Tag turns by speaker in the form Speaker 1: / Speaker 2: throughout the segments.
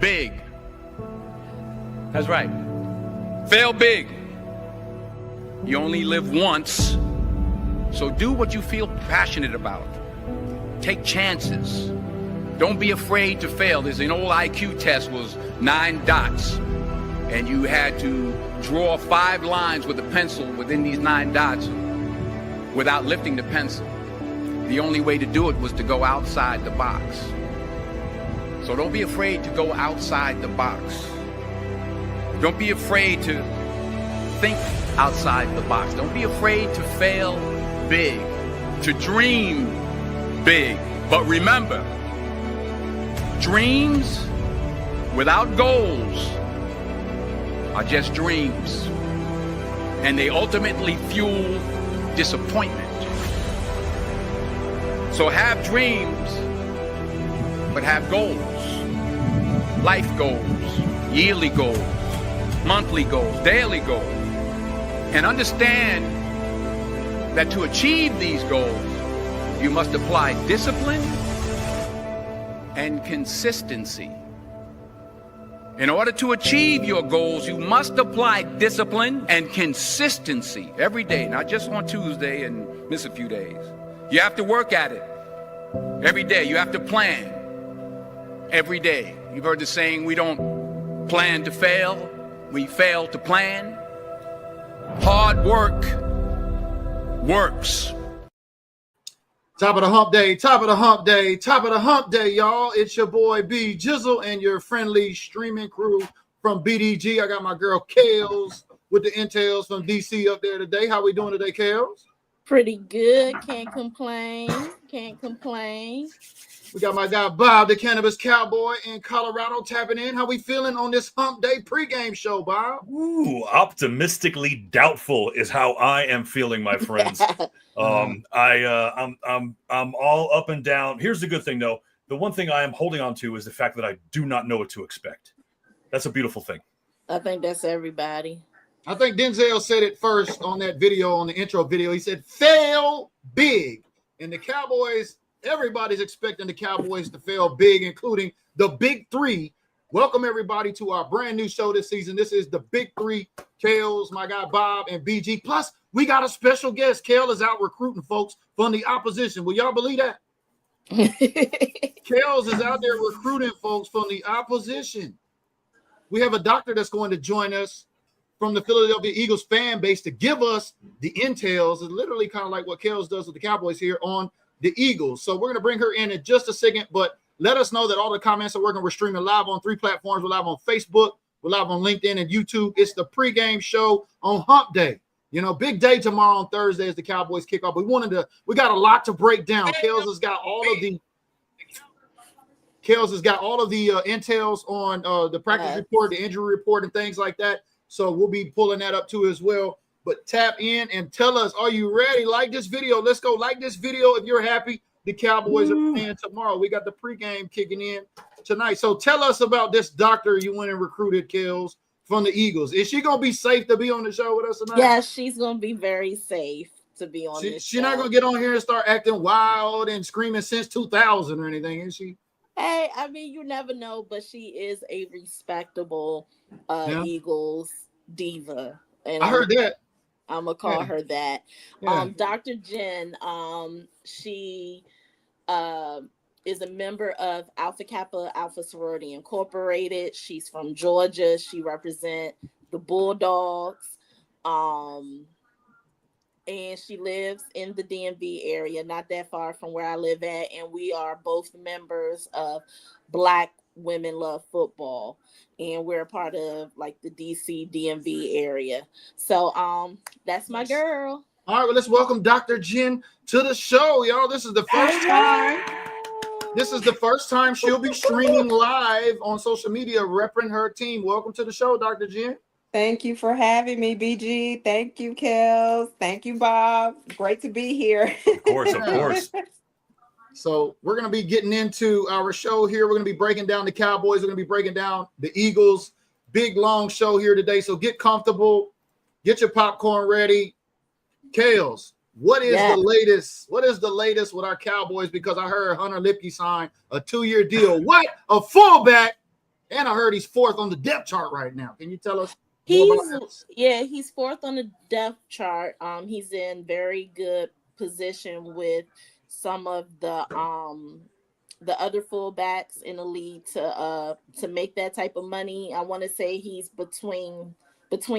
Speaker 1: big. That's right. Fail big. You only live once, so do what you feel passionate about. Take chances. Don't be afraid to fail. There's an old IQ test, was 9 dots, and you had to draw 5 lines with a pencil within these 9 dots without lifting the pencil. The only way to do it was to go outside the box. So don't be afraid to go outside the box. Don't be afraid to think outside the box. Don't be afraid to fail big, to dream big. But remember, dreams without goals are just dreams, and they ultimately fuel disappointment. So have dreams, but have goals. Life goals, yearly goals, monthly goals, daily goals. And understand that to achieve these goals, you must apply discipline and consistency. In order to achieve your goals, you must apply discipline and consistency every day, not just on Tuesday and miss a few days. You have to work at it every day. You have to plan every day. You've heard the saying, we don't plan to fail, we fail to plan. Hard work works.
Speaker 2: Top of the hump day, top of the hump day, top of the hump day, y'all. It's your boy B Jizzle and your friendly streaming crew from BDG. I got my girl KELZ with the intels from DC up there today. How we doing today, KELZ?
Speaker 3: Pretty good. Can't complain. Can't complain.
Speaker 2: We got my guy Bob, the Cannabis Cowboy in Colorado, tapping in. How we feeling on this Hump Day pregame show, Bob?
Speaker 4: Ooh, optimistically doubtful is how I am feeling, my friends. I'm all up and down. Here's the good thing, though. The one thing I am holding on to is the fact that I do not know what to expect. That's a beautiful thing.
Speaker 3: I think that's everybody.
Speaker 2: I think Denzel said it first on that video, on the intro video. He said, fail big. And the Cowboys, everybody's expecting the Cowboys to fail big, including the Big Three. Welcome, everybody, to our brand new show this season. This is the Big Three, KELZ, my guy Bob, and BG. Plus, we got a special guest. KELZ is out recruiting folks from the opposition. Will y'all believe that? KELZ is out there recruiting folks from the opposition. We have a doctor that's going to join us from the Philadelphia Eagles fan base to give us the intels. It's literally kind of like what KELZ does with the Cowboys here on the Eagles. So we're going to bring her in just a second, but let us know that all the comments are working. We're streaming live on 3 platforms. We're live on Facebook. We're live on LinkedIn and YouTube. It's the pregame show on Hump Day. You know, big day tomorrow on Thursday as the Cowboys kick off. We got a lot to break down. KELZ has got all of the intels on the practice report, the injury report, and things like that. So we'll be pulling that up too as well. But tap in and tell us, are you ready? Like this video. Let's go. Like this video if you're happy. The Cowboys are playing tomorrow. We got the pregame kicking in tonight. So tell us about this doctor you went and recruited, KELZ, from the Eagles. Is she going to be safe to be on the show with us tonight?
Speaker 3: Yes, she's going to be very safe to be on this show.
Speaker 2: She's not going to get on here and start acting wild and screaming since 2000 or anything, is she?
Speaker 3: Hey, I mean, you never know, but she is a respectable Eagles diva. And
Speaker 2: I heard that.
Speaker 3: I'm going to call her that.
Speaker 2: Yeah.
Speaker 3: Dr. Jen, she is a member of Alpha Kappa Alpha Sorority Incorporated. She's from Georgia. She represents the Bulldogs. And she lives in the DMV area, not that far from where I live at. And we are both members of Black Women Love Football. And we're a part of like the DC DMV area. So that's my girl.
Speaker 2: All right, well, let's welcome Dr. Jen to the show, y'all. This is the first time. This is the first time she'll be streaming live on social media, repping her team. Welcome to the show, Dr. Jen.
Speaker 5: Thank you for having me, BG. Thank you, KELZ. Thank you, Bob. Great to be here.
Speaker 4: Of course.
Speaker 2: So we're going to be getting into our show here. We're going to be breaking down the Cowboys. We're going to be breaking down the Eagles. Big, long show here today. So get comfortable. Get your popcorn ready. KELZ, what is the latest? What is the latest with our Cowboys? Because I heard Hunter Lipke signed a 2-year deal. What? A fullback And I heard he's 4th on the depth chart right now. Can you tell us more about this?
Speaker 3: He's 4th on the depth chart. He's in very good position with some of the other fullbacks in the league to make that type of money. I want to say he's between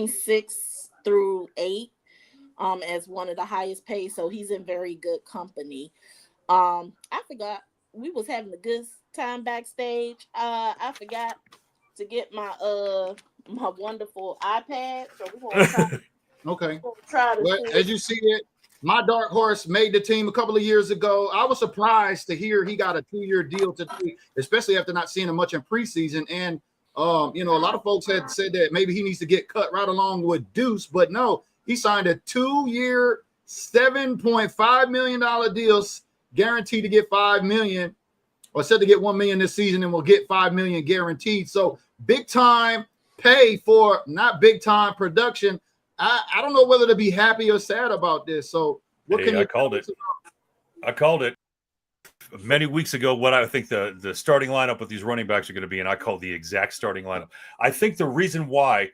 Speaker 3: 6 through 8 as one of the highest paid. So he's in very good company. I forgot we was having a good time backstage. I forgot to get my wonderful iPad. So we're gonna try.
Speaker 2: Okay.
Speaker 3: Try to
Speaker 2: Well, as you see it, my dark horse made the team a couple of years ago. I was surprised to hear he got a 2-year deal today, especially after not seeing him much in preseason. And a lot of folks had said that maybe he needs to get cut right along with Deuce, but no, he signed a 2-year, $7.5 million deal, guaranteed to get $5 million, or said to get $1 million this season, and will get $5 million guaranteed. So big time pay for not big time production. I don't know whether to be happy or sad about this. So what can you?
Speaker 4: I called it many weeks ago. What I think the starting lineup with these running backs are going to be, and I called the exact starting lineup. I think the reason why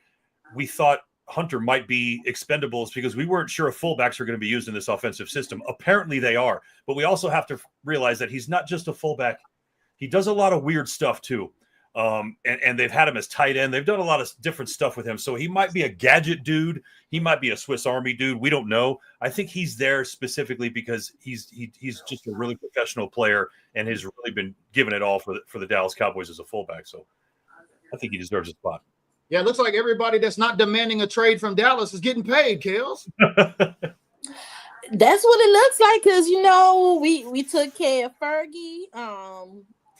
Speaker 4: we thought Hunter might be expendable is because we weren't sure if fullbacks are going to be used in this offensive system. Apparently they are, but we also have to realize that he's not just a fullback. He does a lot of weird stuff too. And they've had him as tight end. They've done a lot of different stuff with him. So he might be a gadget dude. He might be a Swiss Army dude. We don't know. I think he's there specifically because he's just a really professional player and has really been giving it all for the Dallas Cowboys as a fullback. So I think he deserves a spot.
Speaker 2: Yeah, it looks like everybody that's not demanding a trade from Dallas is getting paid, KELZ.
Speaker 3: That's what it looks like, because we took care of Fergie.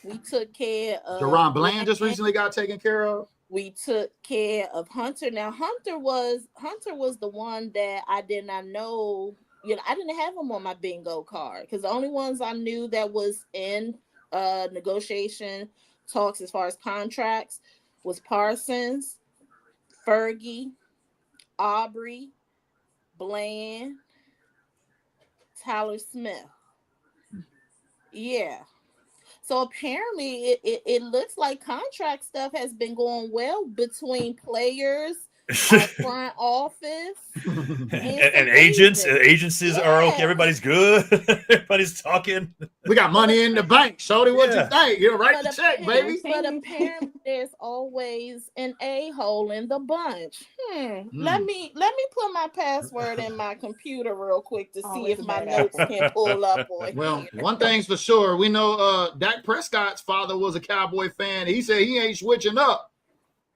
Speaker 3: We took care of
Speaker 2: Deron Bland just recently got taken care of.
Speaker 3: We took care of Hunter. Now Hunter was the one that I did not know. I didn't have him on my bingo card because the only ones I knew that was in negotiation talks as far as contracts was Parsons, Fergie, Aubrey, Bland, Tyler Smith. Yeah. So apparently it looks like contract stuff has been going well between players, front office,
Speaker 4: and agents. Agencies are okay. Everybody's good. Everybody's talking.
Speaker 2: We got money in the bank. Shorty, what you think? You write the check, baby.
Speaker 3: But apparently there's always an a-hole in the bunch. Let me put my password in my computer real quick to see if my notes can pull up on
Speaker 2: Well, one thing's for sure. We know Dak Prescott's father was a Cowboy fan. He said he ain't switching up.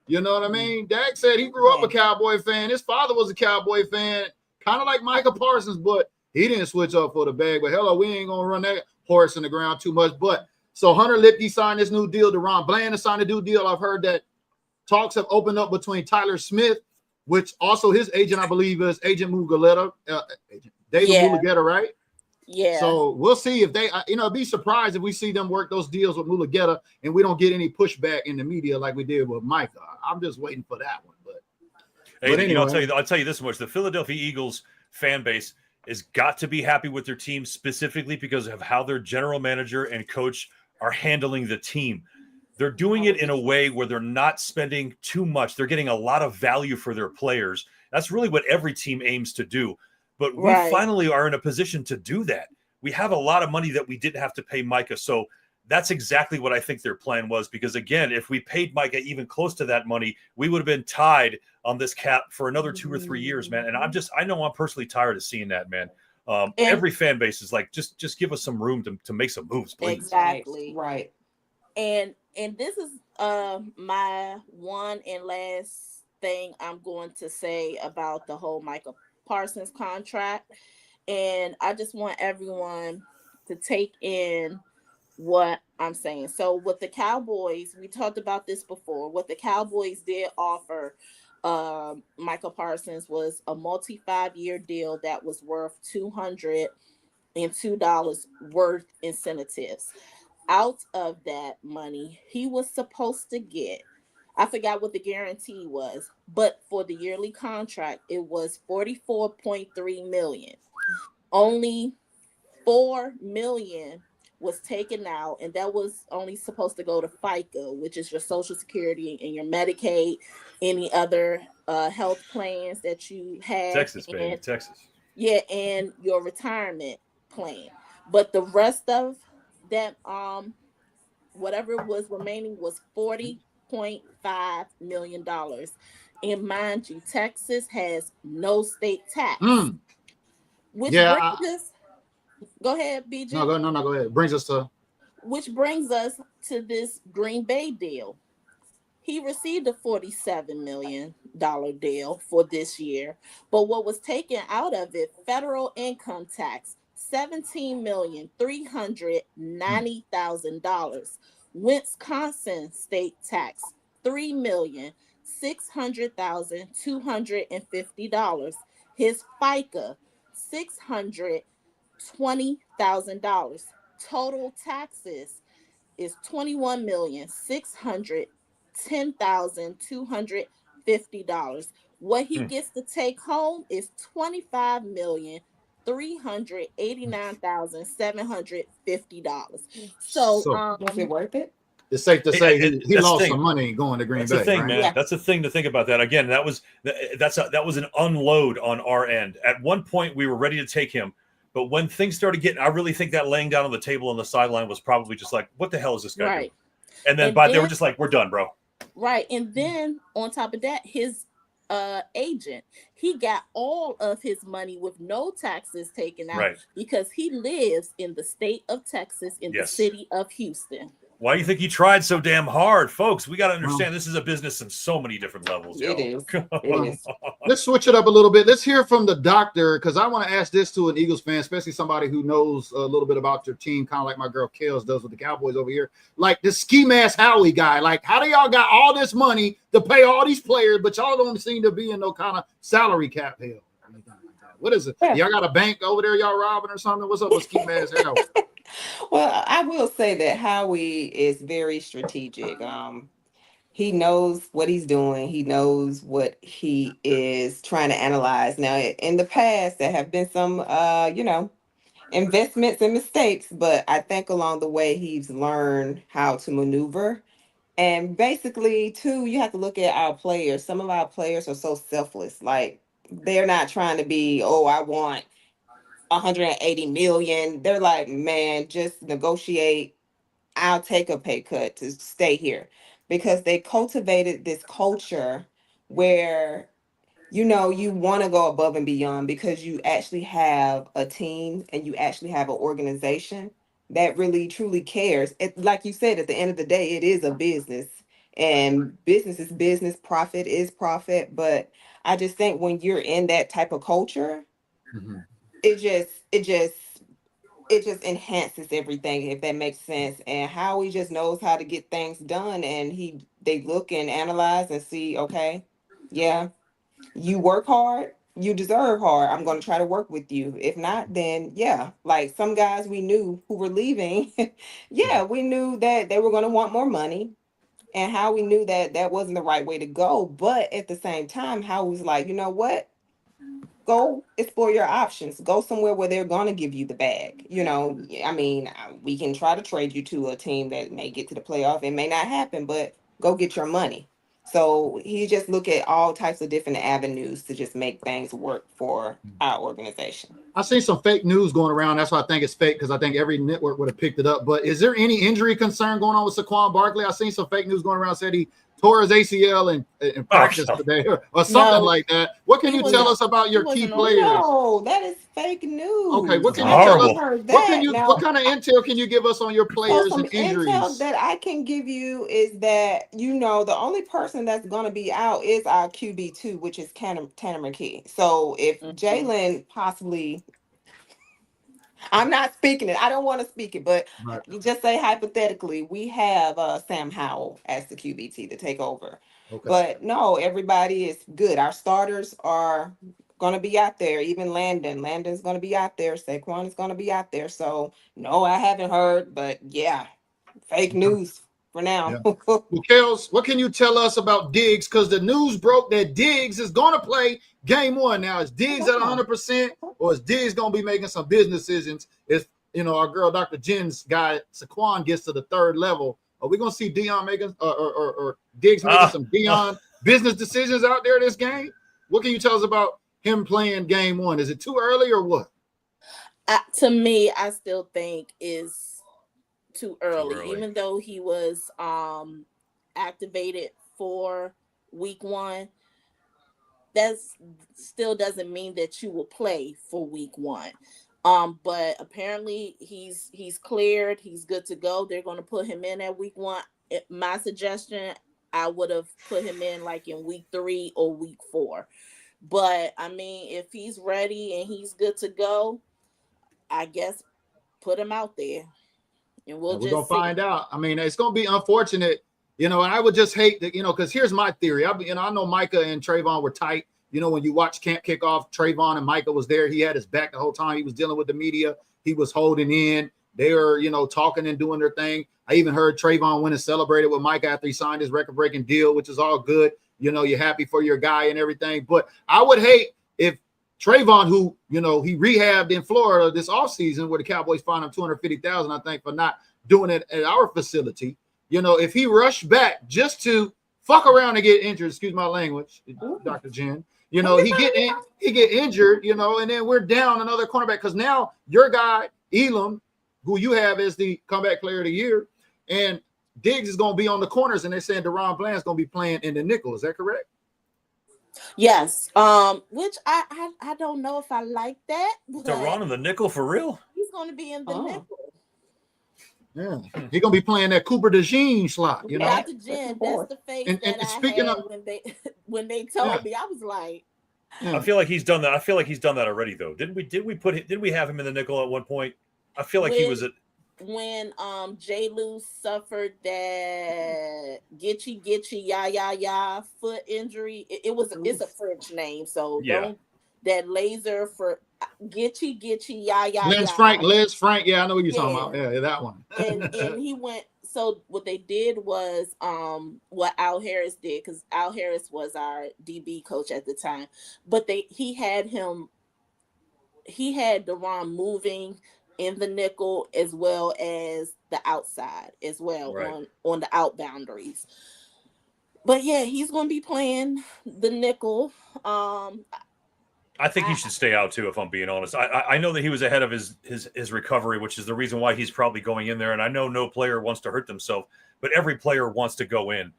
Speaker 2: You know what I mean? Dak said he grew up a Cowboy fan. His father was a Cowboy fan, kind of like Micah Parsons, but he didn't switch up for the bag. But hello, we ain't gonna run that horse in the ground too much. But so Hunter Lipke signed this new deal. Deron Bland has signed a new deal. I've heard that talks have opened up between Tyler Smith, which also his agent, I believe, is Agent Mulugheta, David Mulugheta, right?
Speaker 3: Yeah.
Speaker 2: So we'll see if they, be surprised if we see them work those deals with Mulugheta and we don't get any pushback in the media like we did with Micah. I'm just waiting for that one. But anyway.
Speaker 4: I'll tell you this much: the Philadelphia Eagles fan base has got to be happy with their team specifically because of how their general manager and coach are handling the team. They're doing it in a way where they're not spending too much. They're getting a lot of value for their players. That's really what every team aims to do. But we finally are in a position to do that. We have a lot of money that we didn't have to pay Micah. So that's exactly what I think their plan was. Because, again, if we paid Micah even close to that money, we would have been tied on this cap for another 2 or 3 years, man. And I know I'm personally tired of seeing that, man. Every fan base is like, just give us some room to make some moves, please.
Speaker 3: Exactly.
Speaker 5: Right.
Speaker 3: And this is my one and last thing I'm going to say about the whole Micah Parsons contract. And I just want everyone to take in what I'm saying. So with the Cowboys, we talked about this before. What the Cowboys did offer Micah Parsons was a multi-5-year deal that was worth $202 worth incentives. Out of that money, he was supposed to get, I forgot what the guarantee was, but for the yearly contract, it was $44.3 million. Only $4 million was taken out, and that was only supposed to go to FICA, which is your Social Security and your Medicaid, any other health plans that you have,
Speaker 4: Texas, baby,
Speaker 3: and
Speaker 4: Texas.
Speaker 3: yeah, and your retirement plan. But the rest of that, whatever was remaining was $40.5 million. And mind you, Texas has no state tax, which
Speaker 2: Yeah.
Speaker 3: brings us. Go ahead, BG.
Speaker 2: No, go ahead. Brings us to.
Speaker 3: Which brings us to this Green Bay deal. He received a $47 million deal for this year, but what was taken out of it, federal income tax, $17,390,000. Wisconsin state tax, $3,600,250. His FICA, $620,000. Total taxes is $21,610,250. What he gets to take home is $25,389,750. So,
Speaker 5: Was it worth it?
Speaker 2: It's safe to say he
Speaker 4: That's
Speaker 2: lost
Speaker 4: the
Speaker 2: some
Speaker 4: thing.
Speaker 2: money going to Green
Speaker 4: That's
Speaker 2: Bay.
Speaker 4: the thing,
Speaker 2: right?
Speaker 4: man.
Speaker 3: Yeah.
Speaker 4: That's the thing to think about. That again, that was an unload on our end. At one point, we were ready to take him, but when things started getting, I really think that laying down on the table on the sideline was probably just like, "What the hell is this guy doing?" And then, they were just like, "We're done, bro."
Speaker 3: Right, and then on top of that, his agent, he got all of his money with no taxes taken out,
Speaker 4: Right.
Speaker 3: because he lives in the state of Texas, in the
Speaker 4: Yes.
Speaker 3: city of Houston.
Speaker 4: Why do you think he tried so damn hard, folks? We got to understand this is a business in so many different levels.
Speaker 5: It
Speaker 4: yo.
Speaker 5: is. It is.
Speaker 2: Let's switch it up a little bit. Let's hear from the doctor, because I want to ask this to an Eagles fan, especially somebody who knows a little bit about your team, kind of like my girl KELZ does with the Cowboys over here. Like this ski mask Howie guy. Like, how do y'all got all this money to pay all these players, but y'all don't seem to be in no kind of salary cap hell? What is it? Y'all got a bank over there y'all robbing or something? What's up with ski mask Howie?
Speaker 5: Well, I will say that Howie is very strategic. He knows what he's doing. He knows what he is trying to analyze. Now, in the past, there have been some, investments and mistakes, but I think along the way, he's learned how to maneuver. And basically, too, you have to look at our players. Some of our players are so selfless. Like, they're not trying to be, oh, I want 180 million. They're like, man, just negotiate. I'll take a pay cut to stay here, because they cultivated this culture where you want to go above and beyond, because you actually have a team and you actually have an organization that really truly cares. Like you said, at the end of the day, it is a business, and business is business, profit is profit. But I just think when you're in that type of culture, it just enhances everything, if that makes sense. And Howie just knows how to get things done, and they look and analyze and see, okay, yeah, you work hard, you deserve hard, I'm going to try to work with you. If not, then yeah, like some guys we knew who were leaving, yeah, we knew that they were going to want more money, and Howie knew that that wasn't the right way to go. But at the same time, Howie was like, you know what, go explore your options. Go somewhere where they're going to give you the bag. I mean, we can try to trade you to a team that may get to the playoff. It may not happen, but go get your money. So he just look at all types of different avenues to just make things work for our organization.
Speaker 2: I seen some fake news going around. That's why I think it's fake, because I think every network would have picked it up. But is there any injury concern going on with Saquon Barkley? I seen some fake news going around, said he tore his ACL in practice today or something like that. What can you tell us about your key players?
Speaker 5: No, that is fake news.
Speaker 2: Okay, what can you
Speaker 4: Horrible.
Speaker 2: tell us? What kind of intel can you give us on your players
Speaker 5: some
Speaker 2: and injuries?
Speaker 5: intel that I can give you is that the only person that's going to be out is our QB2, which is Tanner McKee. So if Jalen possibly, I'm not speaking it, I don't want to speak it, but you just say hypothetically, we have Sam Howell as the QB2 to take over.
Speaker 2: Okay.
Speaker 5: But no, everybody is good. Our starters are going to be out there. Even Landon's going to be out there. Saquon is going to be out there. So no, I haven't heard, but yeah, fake news for now.
Speaker 2: Yeah. Well, KELZ, what can you tell us about Diggs? Because the news broke that Diggs is going to play game one. Now, is Diggs at 100%, or is Diggs going to be making some business decisions? If our girl Dr. Jen's guy Saquon gets to the third level, are we gonna see Dion making or Diggs making some Dion business decisions out there this game? What can you tell us about him playing game one? Is it too early or what?
Speaker 3: To me, I still think is too early. Even though he was activated for week one, that still doesn't mean that you will play for week one. But apparently he's cleared, he's good to go. They're going to put him in at week one. My suggestion, I would have put him in like in week 3 or week 4. But I mean, if he's ready and he's good to go, I guess put him out there, and we're
Speaker 2: gonna find out. I mean, it's gonna be unfortunate, and I would just hate that, because here's my theory. I know Micah and Trayvon were tight. When you watch camp kickoff, Trayvon and Micah was there. He had his back the whole time. He was dealing with the media. He was holding in. They were, talking and doing their thing. I even heard Trayvon went and celebrated with Micah after he signed his record-breaking deal, which is all good. You're happy for your guy and everything. But I would hate if Trayvon, who, he rehabbed in Florida this offseason where the Cowboys fined him $250,000, I think, for not doing it at our facility. If he rushed back just to fuck around and get injured, excuse my language, Dr. Jen, he get injured, and then we're down another cornerback because now your guy, Elam, who you have as the comeback player of the year, and Diggs is going to be on the corners, and they're saying Deron Bland's going to be playing in the nickel. Is that correct?
Speaker 3: Yes. Which I don't know if I like that.
Speaker 4: Deron in the nickel for real?
Speaker 3: He's going to be in the nickel.
Speaker 2: Yeah, he's gonna be playing that Cooper DeJean slot,
Speaker 3: Dr. Jen, that's the face that speaking I had when they told me. I was like,
Speaker 4: I feel like he's done that. I feel like he's done that already, though. Didn't we have him in the nickel at one point? I feel like he was at
Speaker 3: when J. Lou suffered that Gitchy ya foot injury. It's a French name, so don't that laser for Gitchy ya. Les Frank,
Speaker 2: yeah, I know what you're talking about. Yeah, that one.
Speaker 3: and he went. So what they did was what Al Harris did, because Al Harris was our DB coach at the time, but he had Deron moving in the nickel as well as the outside as well, right, on the out boundaries. But yeah, he's going to be playing the nickel.
Speaker 4: I think he should stay out too, if I'm being honest. I know that he was ahead of his recovery, which is the reason why he's probably going in there. And I know no player wants to hurt themselves, but every player wants to go in,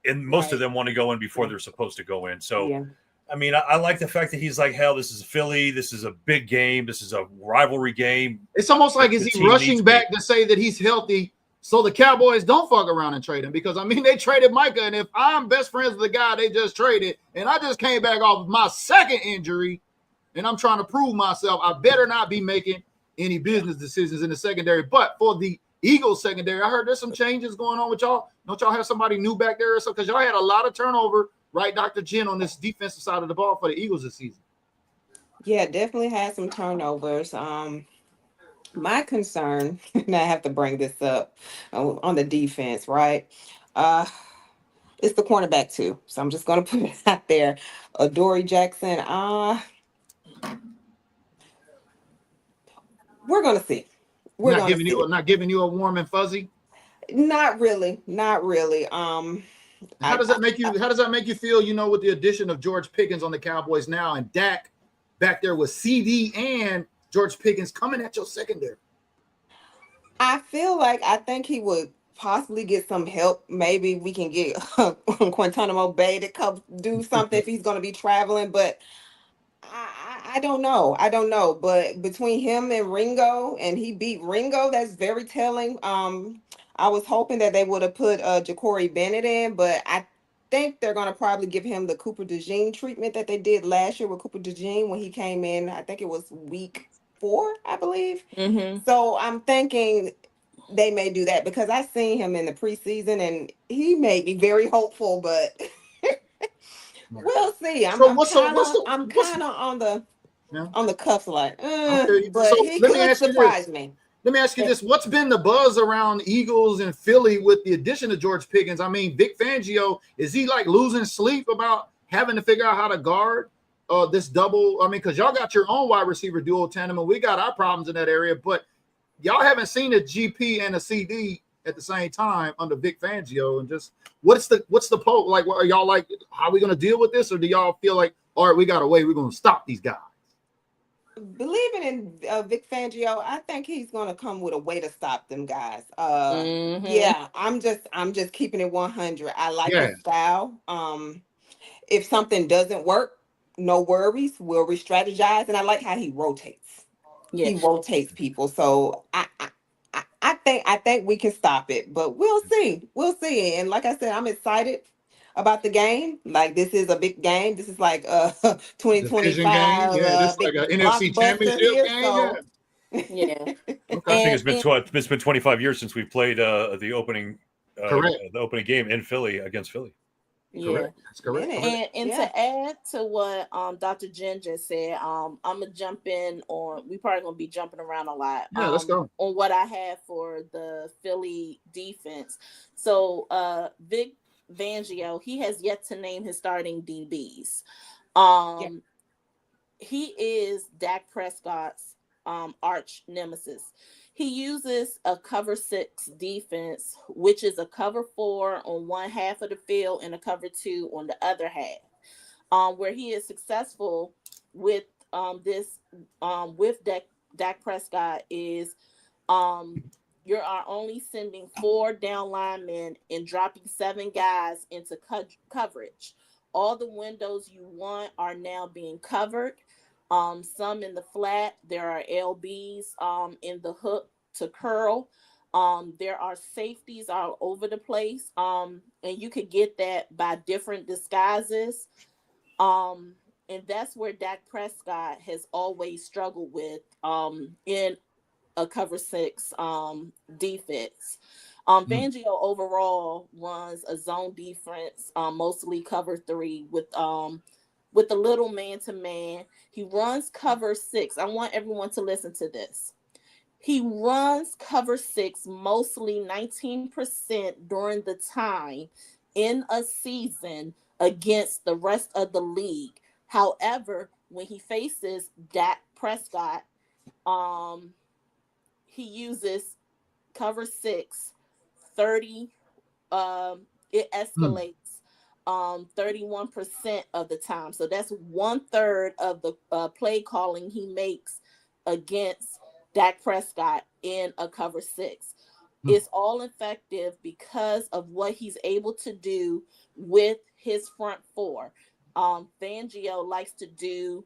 Speaker 4: and most of them want to go in before they're supposed to go in. So, I mean, I like the fact that he's like, hell, this is Philly. This is a big game. This is a rivalry game.
Speaker 2: It's almost like, is he rushing back to say that he's healthy so the Cowboys don't fuck around and trade him? Because, I mean, they traded Micah, and if I'm best friends with the guy they just traded, and I just came back off of my second injury, and I'm trying to prove myself, I better not be making any business decisions in the secondary. But for the Eagles secondary, I heard there's some changes going on with y'all. Don't y'all have somebody new back there or something? Because y'all had a lot of turnover, right, Dr. Jen, on this defensive side of the ball for the Eagles this season.
Speaker 5: Yeah, definitely had some turnovers. My concern, and I have to bring this up on the defense, right? It's the cornerback too. So I'm just going to put it out there. Adoree Jackson. We're going to see.
Speaker 2: Not giving you a warm and fuzzy.
Speaker 5: Not really.
Speaker 2: How does that make you feel? With the addition of George Pickens on the Cowboys now, and Dak back there with CD and George Pickens coming at your secondary.
Speaker 5: I think he would possibly get some help. Maybe we can get Guantanamo Bay to come do something if he's going to be traveling. But I don't know. But between him and Ringo, and he beat Ringo, that's very telling. I was hoping that they would have put Ja'Cory Bennett in, but I think they're going to probably give him the Cooper DeJean treatment that they did last year with Cooper DeJean when he came in. I think it was week 4, I believe.
Speaker 3: Mm-hmm.
Speaker 5: So I'm thinking they may do that, because I seen him in the preseason and he made me very hopeful, but we'll see. I'm kind of on the cuff, like, but so he could surprise me.
Speaker 2: Let me ask you this. What's been the buzz around Eagles and Philly with the addition of George Pickens? I mean, Vic Fangio, is he like losing sleep about having to figure out how to guard this double? I mean, because y'all got your own wide receiver duo tandem, and we got our problems in that area. But y'all haven't seen a GP and a CD at the same time under Vic Fangio, and just what's the poll like? What are y'all like? How are we gonna deal with this, or do y'all feel like, all right, we got a way, we're gonna stop these guys?
Speaker 5: Believing in Vic Fangio, I think he's gonna come with a way to stop them guys. Yeah, I'm just keeping it 100. I like
Speaker 2: Yeah.
Speaker 5: his style. If something doesn't work, no worries. We'll re-strategize, and I like how he rotates.
Speaker 3: Yeah.
Speaker 5: He rotates people, so I think we can stop it, but we'll see. We'll see. And like I said, I'm excited about the game. Like, this is a big game. This is like
Speaker 2: Division game,
Speaker 5: 2025
Speaker 2: yeah. This is
Speaker 5: big
Speaker 2: like an NFC
Speaker 5: blockbuster
Speaker 2: championship
Speaker 5: here.
Speaker 2: game,
Speaker 5: So
Speaker 3: Yeah.
Speaker 2: Okay.
Speaker 4: I think it's
Speaker 3: And,
Speaker 4: been 25 years since we played the opening
Speaker 2: Correct.
Speaker 4: game in Philly against Philly.
Speaker 3: yeah.
Speaker 2: Correct. That's correct.
Speaker 5: Minute.
Speaker 2: Correct.
Speaker 3: And
Speaker 5: Yeah.
Speaker 3: to add to what Dr. Jen just said, I'm gonna jump in on. We probably gonna be jumping around a lot.
Speaker 2: Yeah, let's go.
Speaker 3: On what I have for the Philly defense. So Vic Fangio, he has yet to name his starting DBs. He is Dak Prescott's arch nemesis. He uses a cover 6 defense, which is a cover 4 on one half of the field and a cover 2 on the other half. Where he is successful with this with Dak Prescott is you are only sending 4 down linemen and dropping 7 guys into coverage. All the windows you want are now being covered. Some in the flat. There are LBs in the hook to curl. There are safeties all over the place. And you could get that by different disguises. And that's where Dak Prescott has always struggled with in a cover 6 defense. Fangio overall runs a zone defense, mostly cover 3 with a little man-to-man. He runs cover 6. I want everyone to listen to this. He runs cover 6 mostly 19% during the time in a season against the rest of the league. However, when he faces Dak Prescott, he uses cover 6 30. It escalates 31% of the time. So that's 1/3 of the play calling he makes against Dak Prescott in a cover 6. It's all effective because of what he's able to do with his front 4. Fangio likes to do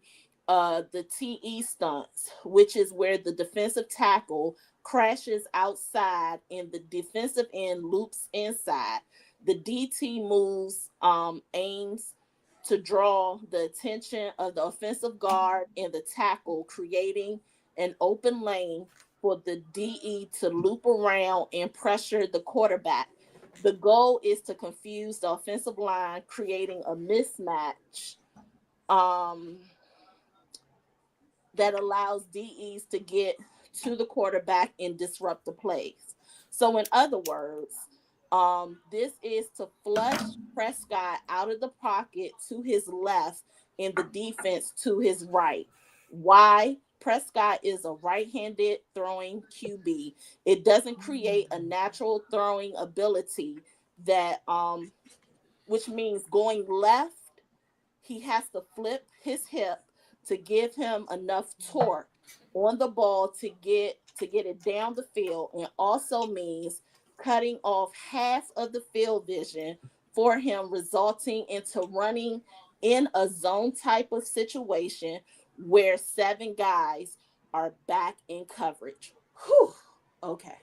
Speaker 3: the TE stunts, which is where the defensive tackle crashes outside and the defensive end loops inside. The DT moves, aims to draw the attention of the offensive guard and the tackle, creating an open lane for the DE to loop around and pressure the quarterback. The goal is to confuse the offensive line, creating a mismatch that allows DEs to get to the quarterback and disrupt the plays. So in other words, this is to flush Prescott out of the pocket to his left and the defense to his right. Why? Prescott is a right-handed throwing QB. It doesn't create a natural throwing ability that which means going left, he has to flip his hip to give him enough torque on the ball to get it down the field, and also means cutting off half of the field vision for him, resulting into running in a zone type of situation where 7 guys are back in coverage. Whew. Okay.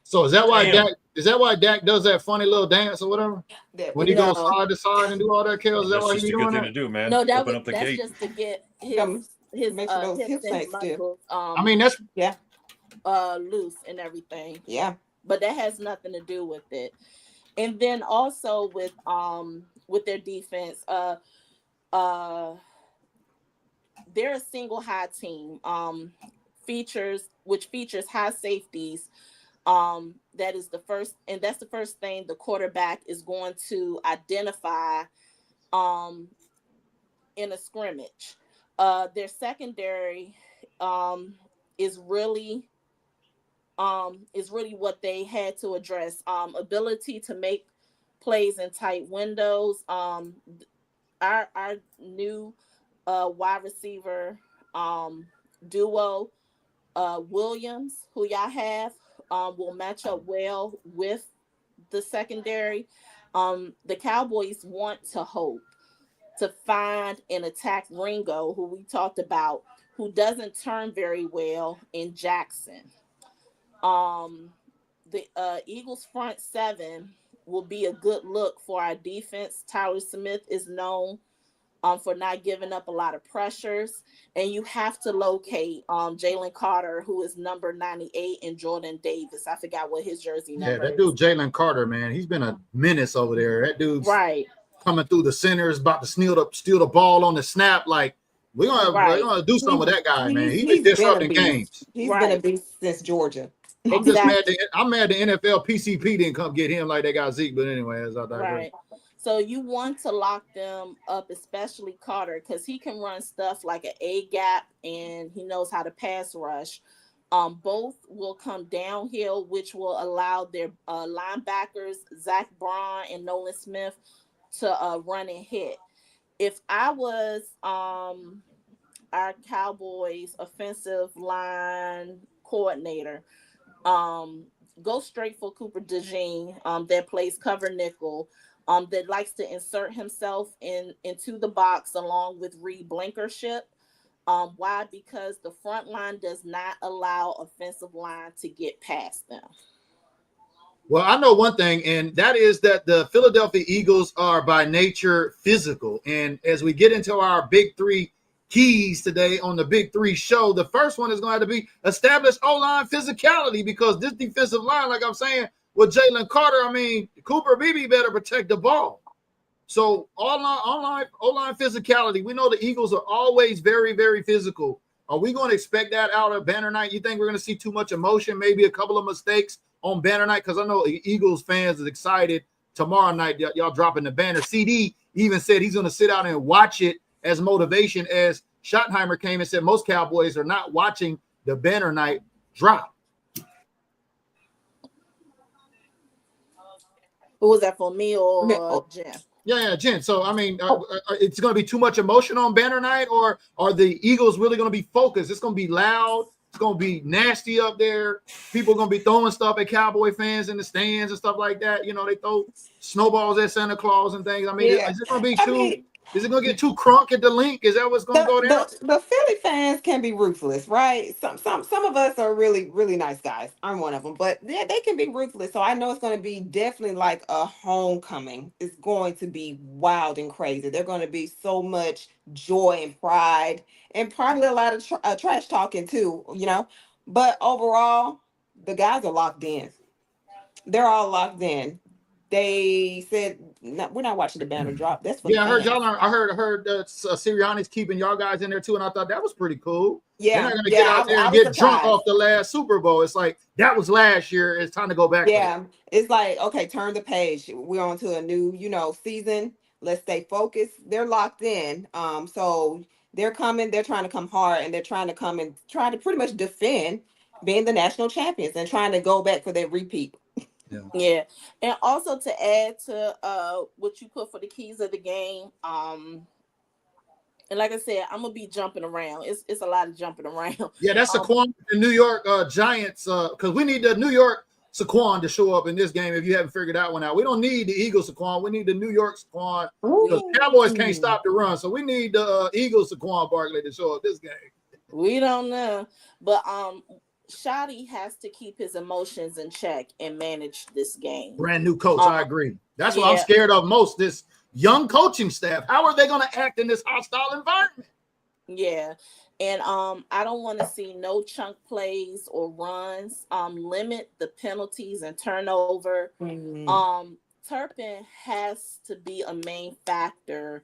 Speaker 2: So is that why
Speaker 4: Damn.
Speaker 2: Dak does that funny little dance or whatever? When he goes
Speaker 3: No.
Speaker 2: side to side and do all that, KELZ, is that
Speaker 4: That's
Speaker 2: why
Speaker 4: just
Speaker 2: he
Speaker 4: a good
Speaker 2: doing
Speaker 4: thing
Speaker 2: that?
Speaker 4: to do, man.
Speaker 3: No,
Speaker 4: Open up the
Speaker 3: that's
Speaker 4: gate.
Speaker 3: just to get his
Speaker 5: Make sure those
Speaker 3: hips
Speaker 5: hips
Speaker 3: and
Speaker 5: ain't stiff.
Speaker 3: muscles
Speaker 2: I mean, that's
Speaker 3: loose and everything.
Speaker 5: Yeah.
Speaker 3: But that has nothing to do with it. And then also with their defense, they're a single high team. Features high safeties. That is the first, and that's the first thing the quarterback is going to identify in a scrimmage. Their secondary is really is really what they had to address. Ability to make plays in tight windows. Our new wide receiver duo, Williams, who y'all have, will match up well with the secondary. The Cowboys want to hope to find and attack Ringo, who we talked about, who doesn't turn very well in Jackson. The Eagles front seven will be a good look for our defense. Tyler Smith is known for not giving up a lot of pressures, and you have to locate Jalen Carter, who is number 98, and Jordan Davis. I forgot what his jersey number
Speaker 2: that
Speaker 3: is.
Speaker 2: dude Jalen Carter, man, he's been a menace over there. That dude's
Speaker 3: Right.
Speaker 2: coming through the centers, about to steal the ball on the snap. Like we're gonna do something with that guy, man. He's been disrupting games.
Speaker 5: He's been a beast since Georgia.
Speaker 2: I'm just mad. I'm mad the NFL PCP didn't come get him like they got Zeke. But anyway, as I digress.
Speaker 3: Right. So you want to lock them up, especially Carter, because he can run stuff like an A gap and he knows how to pass rush. Both will come downhill, which will allow their linebackers, Zach Braun and Nolan Smith, to run and hit. If I was our Cowboys offensive line coordinator, go straight for Cooper DeJean, that plays cover nickel, that likes to insert himself into the box along with Reed Blankenship. Why? Because the front line does not allow offensive line to get past them.
Speaker 2: Well, I know one thing, and that is that the Philadelphia Eagles are by nature physical. And as we get into our big three keys today on the Big Three show, the first one is going to have to be establish O-line physicality, because this defensive line, like I'm saying, with Jalen Carter, I mean, Cooper Beebe better protect the ball. So O-line physicality. We know the Eagles are always very, very physical. Are we going to expect that out of Banner Night? You think we're going to see too much emotion, maybe a couple of mistakes on Banner Night? Because I know Eagles fans is excited tomorrow night. Y'all dropping the banner. CD even said he's going to sit out and watch it as motivation, as Schottenheimer came and said most Cowboys are not watching the Banner Night drop.
Speaker 3: Who was that for, me or Jen?
Speaker 2: Yeah, Jen. So, I mean, it's going to be too much emotion on Banner Night, or are the Eagles really going to be focused? It's going to be loud. It's going to be nasty up there. People are going to be throwing stuff at Cowboy fans in the stands and stuff like that. You know, they throw snowballs at Santa Claus and things. I mean, is it going to be too... Is it going to get too crunk at the link? Is that what's going to go down?
Speaker 5: The Philly fans can be ruthless, right? Some of us are really, really nice guys. I'm one of them. But they can be ruthless. So I know it's going to be definitely like a homecoming. It's going to be wild and crazy. There's going to be so much joy and pride, and probably a lot of trash talking too, you know. But overall, the guys are locked in. They're all locked in. They said, no, we're not watching the banner drop. That's for
Speaker 2: I heard y'all. I heard Sirianni's keeping y'all guys in there too, and I thought that was pretty cool.
Speaker 5: Yeah,
Speaker 2: they're not gonna get out there and get drunk off the last Super Bowl. It's like that was last year. It's time to go back.
Speaker 5: Yeah, it's like, okay, turn the page. We're on to a new, season. Let's stay focused. They're locked in. So they're coming. They're trying to come hard, and they're trying to come and try to pretty much defend being the national champions and trying to go back for their repeat.
Speaker 3: Yeah. And also to add to what you put for the keys of the game, and like I said, I'm gonna be jumping around. It's a lot of jumping around.
Speaker 2: Yeah, that's Saquon, the New York Giants, because we need the New York Saquon to show up in this game. If you haven't figured that one out, we don't need the Eagles Saquon. We need the New York Saquon, because Cowboys can't stop the run. So we need the Eagles Saquon Barkley to show up this game.
Speaker 3: We don't know, but Shotty has to keep his emotions in check and manage this game. Brand
Speaker 2: new coach, I agree. That's what I'm scared of most, this young coaching staff. How are they going to act in this hostile environment?
Speaker 3: Yeah. And I don't want to see no chunk plays or runs. Limit the penalties and turnover. Mm-hmm. Turpin has to be a main factor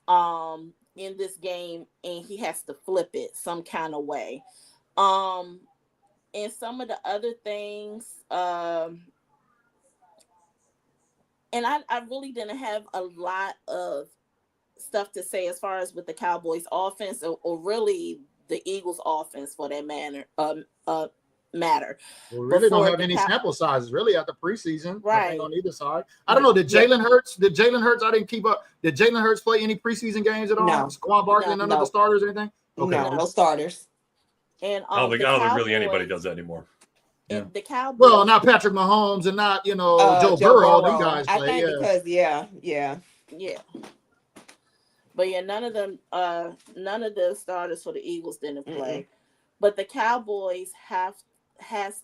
Speaker 3: in this game, and he has to flip it some kind of way. And some of the other things, and I really didn't have a lot of stuff to say as far as with the Cowboys offense or really the Eagles offense for that matter.
Speaker 2: We really don't
Speaker 3: Before
Speaker 2: have
Speaker 3: the
Speaker 2: any sample sizes really at the preseason. I think
Speaker 3: right.
Speaker 2: on either side. I don't know. Did Jalen Hurts? I didn't keep up. Did Jalen Hurts play any preseason games at all?
Speaker 5: No.
Speaker 2: Squad Barkley, none of the starters or anything? Okay.
Speaker 5: No starters.
Speaker 3: And
Speaker 4: I don't think
Speaker 3: Cowboys,
Speaker 4: really anybody does that anymore.
Speaker 3: And the Cowboys.
Speaker 2: Well, not Patrick Mahomes and not Joe Burrow. Them guys
Speaker 5: I
Speaker 2: play.
Speaker 5: think because yeah.
Speaker 3: But yeah, none of the starters for the Eagles didn't play. But the Cowboys has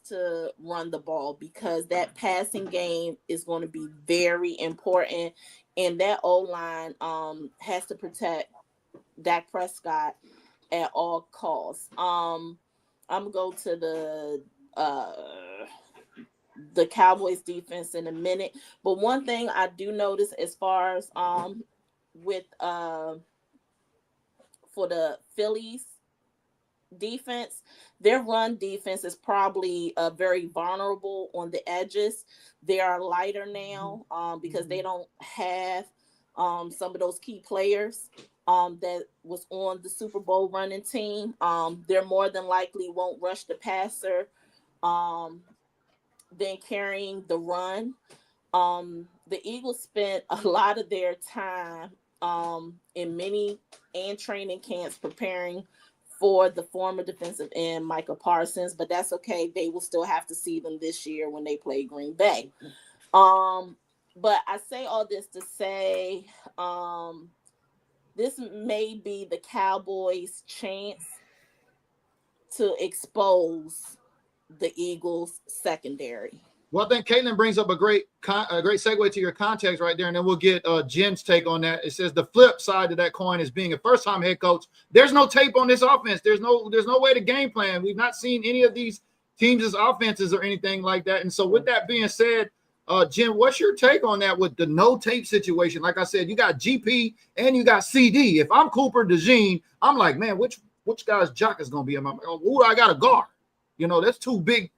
Speaker 3: to run the ball because that passing game is going to be very important, and that O-line has to protect Dak Prescott at all costs. I'm gonna go to the Cowboys defense in a minute, but one thing I do notice as far as with for the Phillies defense, their run defense is probably very vulnerable on the edges. They are lighter now because they don't have some of those key players that was on the Super Bowl running team. They're more than likely won't rush the passer than carrying the run. The Eagles spent a lot of their time in mini and training camps preparing for the former defensive end Micah Parsons, but that's okay. They will still have to see them this year when they play Green Bay. But I say all this to say this may be the Cowboys' chance to expose the Eagles' secondary.
Speaker 2: Well, I think Caitlin brings up a great segue to your context right there, and then we'll get Jen's take on that. It says the flip side of that coin is being a first-time head coach. There's no tape on this offense. There's no way to game plan. We've not seen any of these teams' offenses or anything like that. And so, with that being said, Jen, what's your take on that with the no tape situation? Like I said, you got GP and you got CD. If I'm Cooper DeJean, I'm like, man, which guy's jock is going to be? Who do I got to guard? That's two big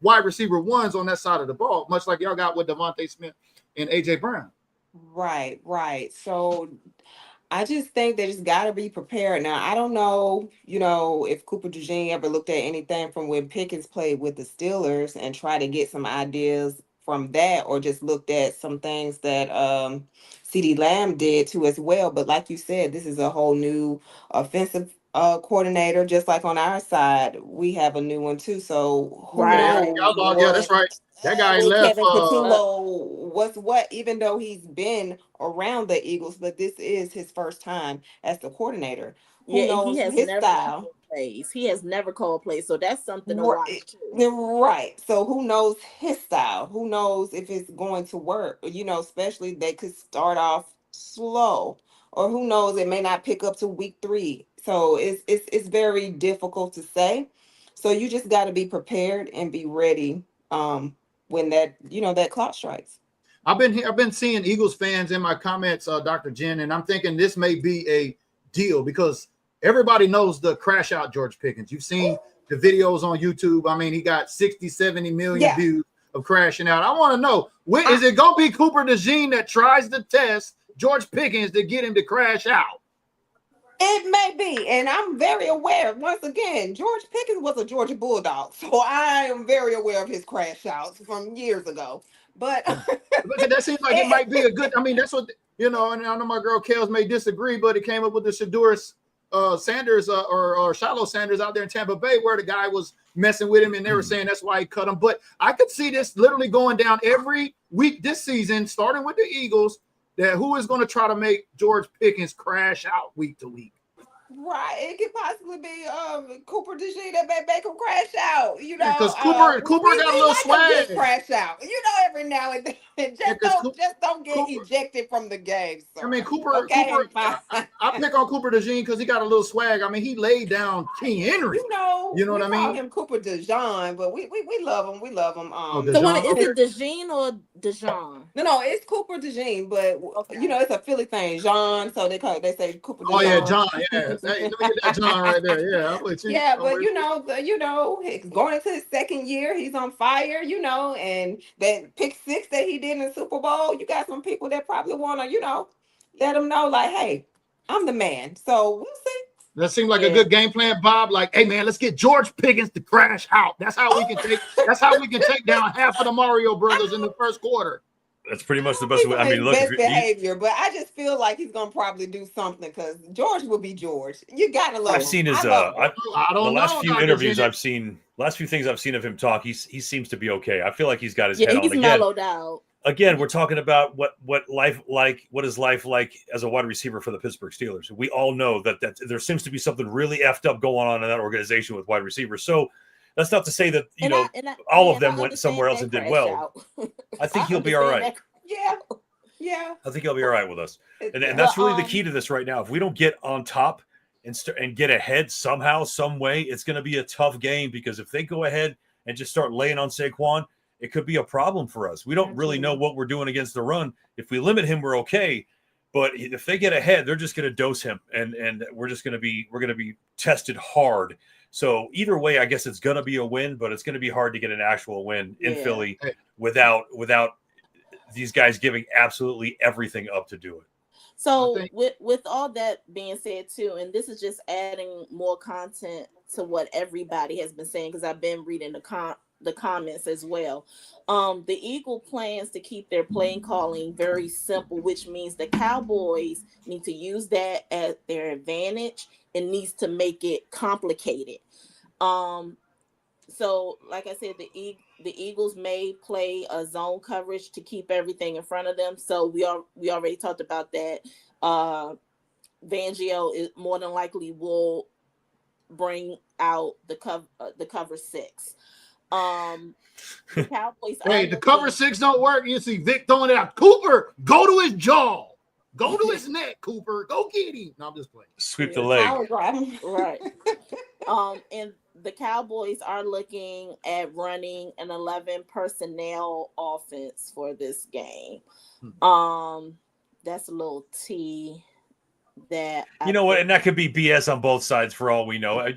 Speaker 2: wide receiver ones on that side of the ball, much like y'all got with Devontae Smith and AJ Brown.
Speaker 5: Right. So I just think they just got to be prepared. Now, I don't know, if Cooper DeJean ever looked at anything from when Pickens played with the Steelers and tried to get some ideas from that, or just looked at some things that CeeDee Lamb did too as well. But like you said, this is a whole new offensive coordinator. Just like on our side, we have a new one too. So who knows?
Speaker 2: Yeah, that's right. That guy left.
Speaker 5: Kevin Patullo was what, even though he's been around the Eagles, but this is his first time as the coordinator. Who knows his style?
Speaker 3: He has never called plays, so that's something to watch too.
Speaker 5: Right. So who knows his style? Who knows if it's going to work? Especially they could start off slow, or who knows, it may not pick up to week 3. So it's very difficult to say. So you just got to be prepared and be ready when that clock strikes.
Speaker 2: I've been seeing Eagles fans in my comments, Dr. Jen, and I'm thinking this may be a deal because everybody knows the crash out George Pickens. You've seen the videos on YouTube. I mean, he got 60, 70 million views of crashing out. I want to know, is it going to be Cooper DeJean that tries to test George Pickens to get him to crash out?
Speaker 5: It may be, and I'm very aware. Once again, George Pickens was a Georgia Bulldog, so I am very aware of his crash outs from years ago. But
Speaker 2: that seems like it might be a good. I mean, that's what and I know my girl KELZ may disagree, but it came up with the Shadur Sanders or Shiloh Sanders out there in Tampa Bay, where the guy was messing with him, and they were saying that's why he cut him. But I could see this literally going down every week this season, starting with the Eagles. That who is going to try to make George Pickens crash out week to week?
Speaker 5: Right, it could possibly be Cooper DeJean that may make him crash out.
Speaker 2: Because Cooper got a little swag.
Speaker 5: Crash out, every now and then. Just don't get ejected from the game. Sir.
Speaker 2: I mean, Cooper. I pick on Cooper DeJean because he got a little swag. I mean, he laid down King Henry. You know what I mean?
Speaker 5: We call him Cooper DeJean, but we love him. We love him.
Speaker 3: So is it DeJean or DeJean?
Speaker 5: No, it's Cooper DeJean, but it's a Philly thing, Jean. So they say Cooper DeJean.
Speaker 2: Oh yeah, John. Yeah. Hey, let me get that John right there. Yeah, I'm with you.
Speaker 5: Yeah, but he's going into his second year. He's on fire, and that pick 6 that he did in the Super Bowl, you got some people that probably want to, let him know, like, hey, I'm the man. So we'll see.
Speaker 2: That seemed like a good game plan, Bob. Like, hey man, let's get George Pickens to crash out. That's how we can take. That's how we can take down half of the Mario Brothers in the first quarter.
Speaker 4: That's pretty much the best way. I mean, look,
Speaker 5: best behavior, but I just feel like he's gonna probably do something because George will be George. You gotta love
Speaker 4: I've
Speaker 5: him.
Speaker 4: seen his.
Speaker 2: I don't
Speaker 4: the last
Speaker 2: know,
Speaker 4: few
Speaker 2: Dr.
Speaker 4: interviews
Speaker 2: Bennett.
Speaker 4: I've seen, last few things I've seen of him talk, he seems to be okay. I feel like he's got his
Speaker 3: Yeah,
Speaker 4: head on
Speaker 3: he's
Speaker 4: again.
Speaker 3: mellowed out.
Speaker 4: Again, we're talking about what is life like as a wide receiver for the Pittsburgh Steelers. We all know that there seems to be something really effed up going on in that organization with wide receivers. So that's not to say that all of them went somewhere else and did well. I think he'll be all right.
Speaker 5: Yeah.
Speaker 4: I think he'll be all right with us. And that's really the key to this right now. If we don't get on top and get ahead somehow, some way, it's going to be a tough game because if they go ahead and just start laying on Saquon, it could be a problem for us. We don't really know what we're doing against the run. If we limit him, we're okay. But if they get ahead, they're just going to dose him, and we're going to be tested hard. So either way, I guess it's going to be a win, but it's going to be hard to get an actual win in Philly without these guys giving absolutely everything up to do it.
Speaker 3: So with all that being said too, and this is just adding more content to what everybody has been saying because I've been reading the comments as well. The Eagle plans to keep their play calling very simple, which means the Cowboys need to use that as their advantage and needs to make it complicated. So like I said, the Eagles may play a zone coverage to keep everything in front of them. So we already talked about that. Fangio is more than likely will bring out the cover 6. The Cowboys.
Speaker 2: The cover 6 don't work. You see Vic throwing it out. Cooper, go to his jaw. Go to his neck, Cooper. Go get him. No, I'm just playing.
Speaker 4: Sweep the leg.
Speaker 3: Right. And the Cowboys are looking at running an 11 personnel offense for this game. That's a little T that
Speaker 4: and that could be BS on both sides for all we know. I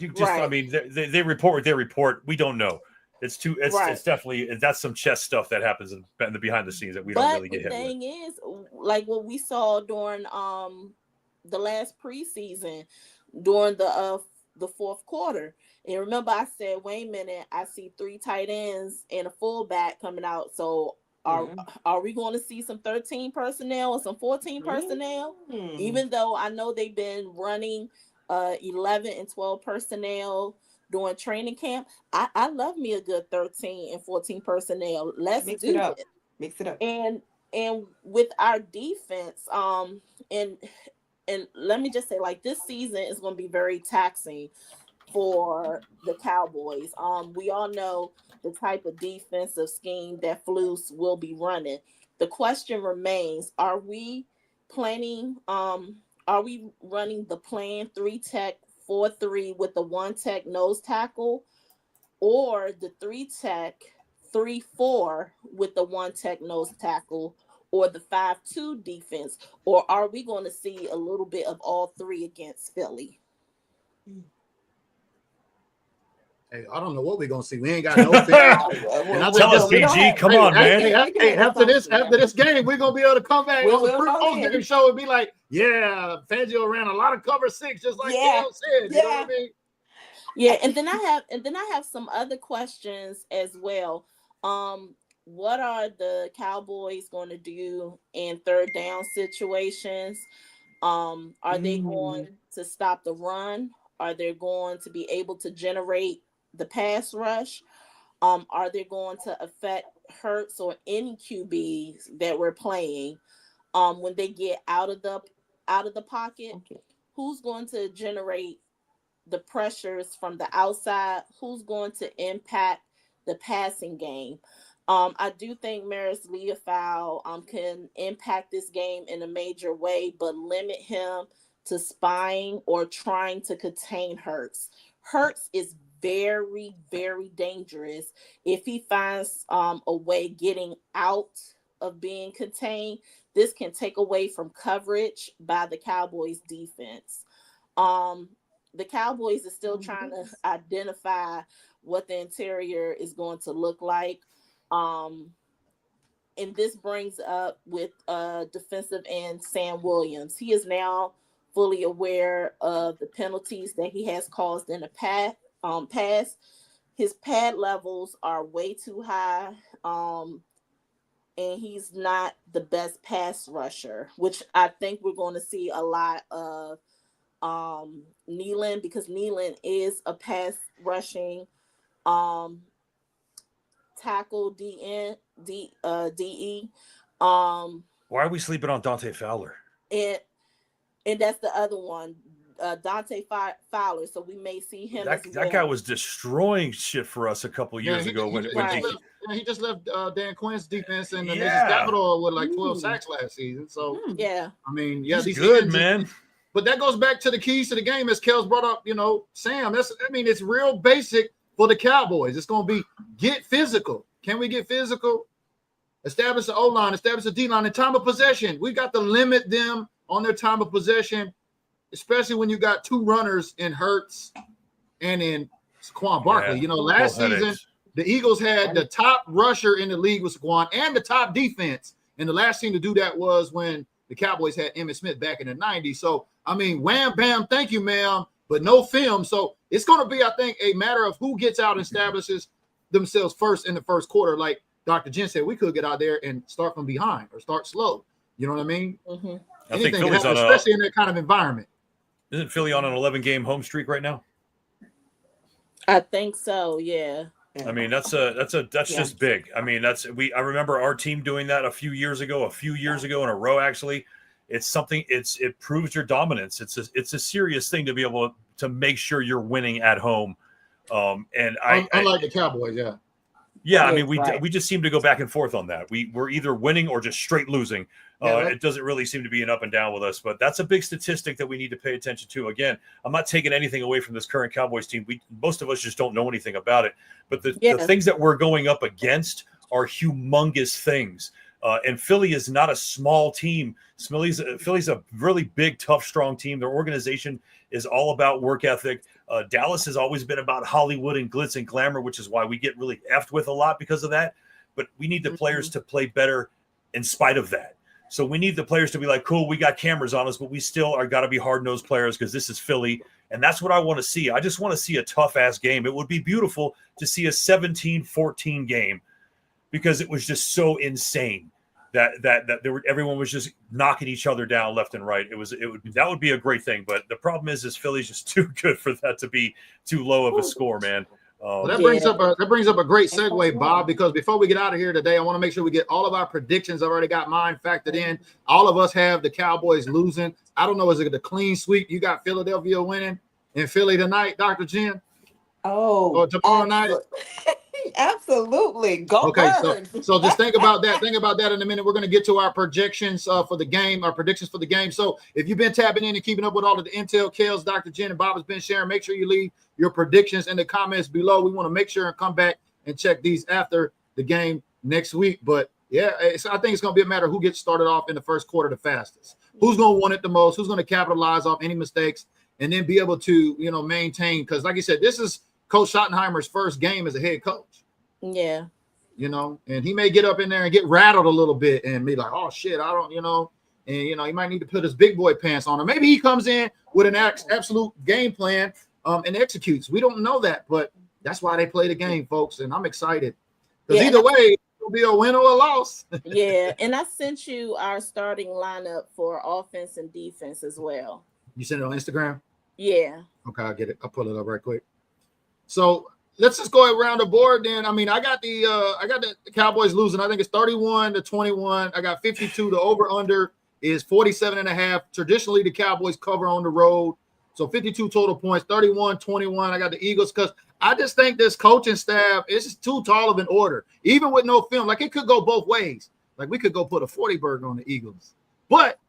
Speaker 4: mean, they report what they report. We don't know. It's definitely that's some chess stuff that happens in the behind the scenes that we don't really get hit with.
Speaker 3: The thing is, like what we saw during the last preseason, during the fourth quarter. And remember, I said, wait a minute, I see 3 tight ends and a fullback coming out. So are we going to see some 13 personnel or some 14 personnel? Even though I know they've been running 11 and 12 personnel during training camp, I love me a good 13 and 14 personnel. Let's mix it up.
Speaker 5: Mix it up.
Speaker 3: And with our defense, and let me just say, like, this season is going to be very taxing for the Cowboys. We all know the type of defensive scheme that Flus will be running. The question remains: are we planning? Are we running the plan 3-tech 4-3 with the 1-tech nose tackle, or the 3-tech 3-4 with the 1-tech nose tackle, or the 5-2 defense, or are we going to see a little bit of all three against Philly?
Speaker 2: Hey, I don't know what we're gonna see. We ain't got no film.
Speaker 4: Tell us, PG. Come on, man.
Speaker 2: Hey, after this game, we're gonna be able to come back on the pre-game show and be like, "Yeah, Fangio ran a lot of cover 6, just like KELZ said." You know what I mean?
Speaker 3: Yeah, and then I have some other questions as well. What are the Cowboys going to do in third down situations? Are they going to stop the run? Are they going to be able to generate the pass rush? Are they going to affect Hurts or any QBs that we're playing when they get out of the pocket? Okay. Who's going to generate the pressures from the outside? Who's going to impact the passing game? I do think Maris Leofau can impact this game in a major way, but limit him to spying or trying to contain Hurts. Hurts is very, very dangerous. If he finds a way getting out of being contained, this can take away from coverage by the Cowboys defense. The Cowboys are still trying to identify what the interior is going to look like. And this brings up with defensive end Sam Williams. He is now fully aware of the penalties that he has caused in the past. His pad levels are way too high, and he's not the best pass rusher, which I think we're going to see a lot of Nealon, because Nealon is a pass rushing tackle DE.
Speaker 4: Why are we sleeping on Dante Fowler?
Speaker 3: And that's the other one, Dante Fowler. So we may see him.
Speaker 4: That guy was destroying shit for us a couple years ago.
Speaker 2: He just left Dan Quinn's defense in the nation's capital with like 12 sacks last season. So
Speaker 3: yeah,
Speaker 2: I mean,
Speaker 4: he's good, man.
Speaker 2: But that goes back to the keys to the game, as KELZ brought up. Sam. It's real basic for the Cowboys. It's going to be get physical. Can we get physical? Establish the O-line, establish the D-line. In time of possession, we got to limit them on their time of possession, especially when you got two runners in Hurts and in Saquon Barkley. Last season, the Eagles had the top rusher in the league with Saquon and the top defense. And the last team to do that was when the Cowboys had Emmitt Smith back in the 90s. So, wham, bam, thank you, ma'am, but no film. So it's going to be, I think, a matter of who gets out and establishes themselves first in the first quarter. Like Dr. Jen said, we could get out there and start from behind or start slow. You know what I mean?
Speaker 3: Mm-hmm.
Speaker 4: I think Philly's
Speaker 2: happen, especially in that kind of environment.
Speaker 4: Isn't Philly on an 11-game home streak right now?
Speaker 3: I think so. Yeah.
Speaker 4: That's just big. I remember our team doing that a few years ago in a row. Actually, it's something. It proves your dominance. It's a serious thing to be able to make sure you're winning at home. Unlike
Speaker 2: the Cowboys, yeah.
Speaker 4: Yeah, we just seem to go back and forth on that. We're either winning or just straight losing. It doesn't really seem to be an up and down with us, but that's a big statistic that we need to pay attention to. Again, I'm not taking anything away from this current Cowboys team. Most of us just don't know anything about it, but the things that we're going up against are humongous things. And Philly is not a small team. Philly's a really big, tough, strong team. Their organization is all about work ethic. Dallas has always been about Hollywood and glitz and glamour, which is why we get really effed with a lot because of that. But we need the players to play better in spite of that. So we need the players to be like, cool, we got cameras on us, but we still are got to be hard-nosed players because this is Philly. And that's what I want to see. I just want to see a tough-ass game. It would be beautiful to see a 17-14 game because it was just so insane that everyone was just knocking each other down left and right. That would be a great thing. But the problem is Philly's just too good for that to be too low of a score, man.
Speaker 2: That brings up a great segue, Bob, because before we get out of here today, I want to make sure we get all of our predictions. I've already got mine factored in. All of us have the Cowboys losing. I don't know, is it the clean sweep? You got Philadelphia winning in Philly tonight, Dr. Jen?
Speaker 5: Or
Speaker 2: tomorrow night?
Speaker 5: Absolutely. Go
Speaker 2: okay,
Speaker 5: Birds.
Speaker 2: so just think about that. Think about that in a minute. We're going to get to our projections for the game, our predictions for the game. So if you've been tapping in and keeping up with all of the intel, KELZ, Dr. Jen, and Bob has been sharing, make sure you leave your predictions in the comments below. We want to make sure and come back and check these after the game next week. But yeah, I think it's going to be a matter of who gets started off in the first quarter the fastest. Who's going to want it the most? Who's going to capitalize off any mistakes and then be able to, maintain? Because like you said, this is Coach Schottenheimer's first game as a head coach.
Speaker 3: Yeah.
Speaker 2: And he may get up in there and get rattled a little bit and be like, oh shit, I don't, and he might need to put his big boy pants on, or maybe he comes in with an absolute game plan and executes. We don't know that, but that's why they play the game, folks. And I'm excited because either way, it'll be a win or a loss.
Speaker 3: Yeah. And I sent you our starting lineup for offense and defense as well.
Speaker 2: You sent it on Instagram?
Speaker 3: Yeah.
Speaker 2: Okay, I'll get it. I'll pull it up right quick. So let's just go around the board then. I got the Cowboys losing. I think it's 31-21. I got 52. The over-under is 47.5. Traditionally, the Cowboys cover on the road. So 52 total points, 31-21. I got the Eagles because I just think this coaching staff is just too tall of an order. Even with no film, like it could go both ways. Like we could go put a 40 burger on the Eagles. But,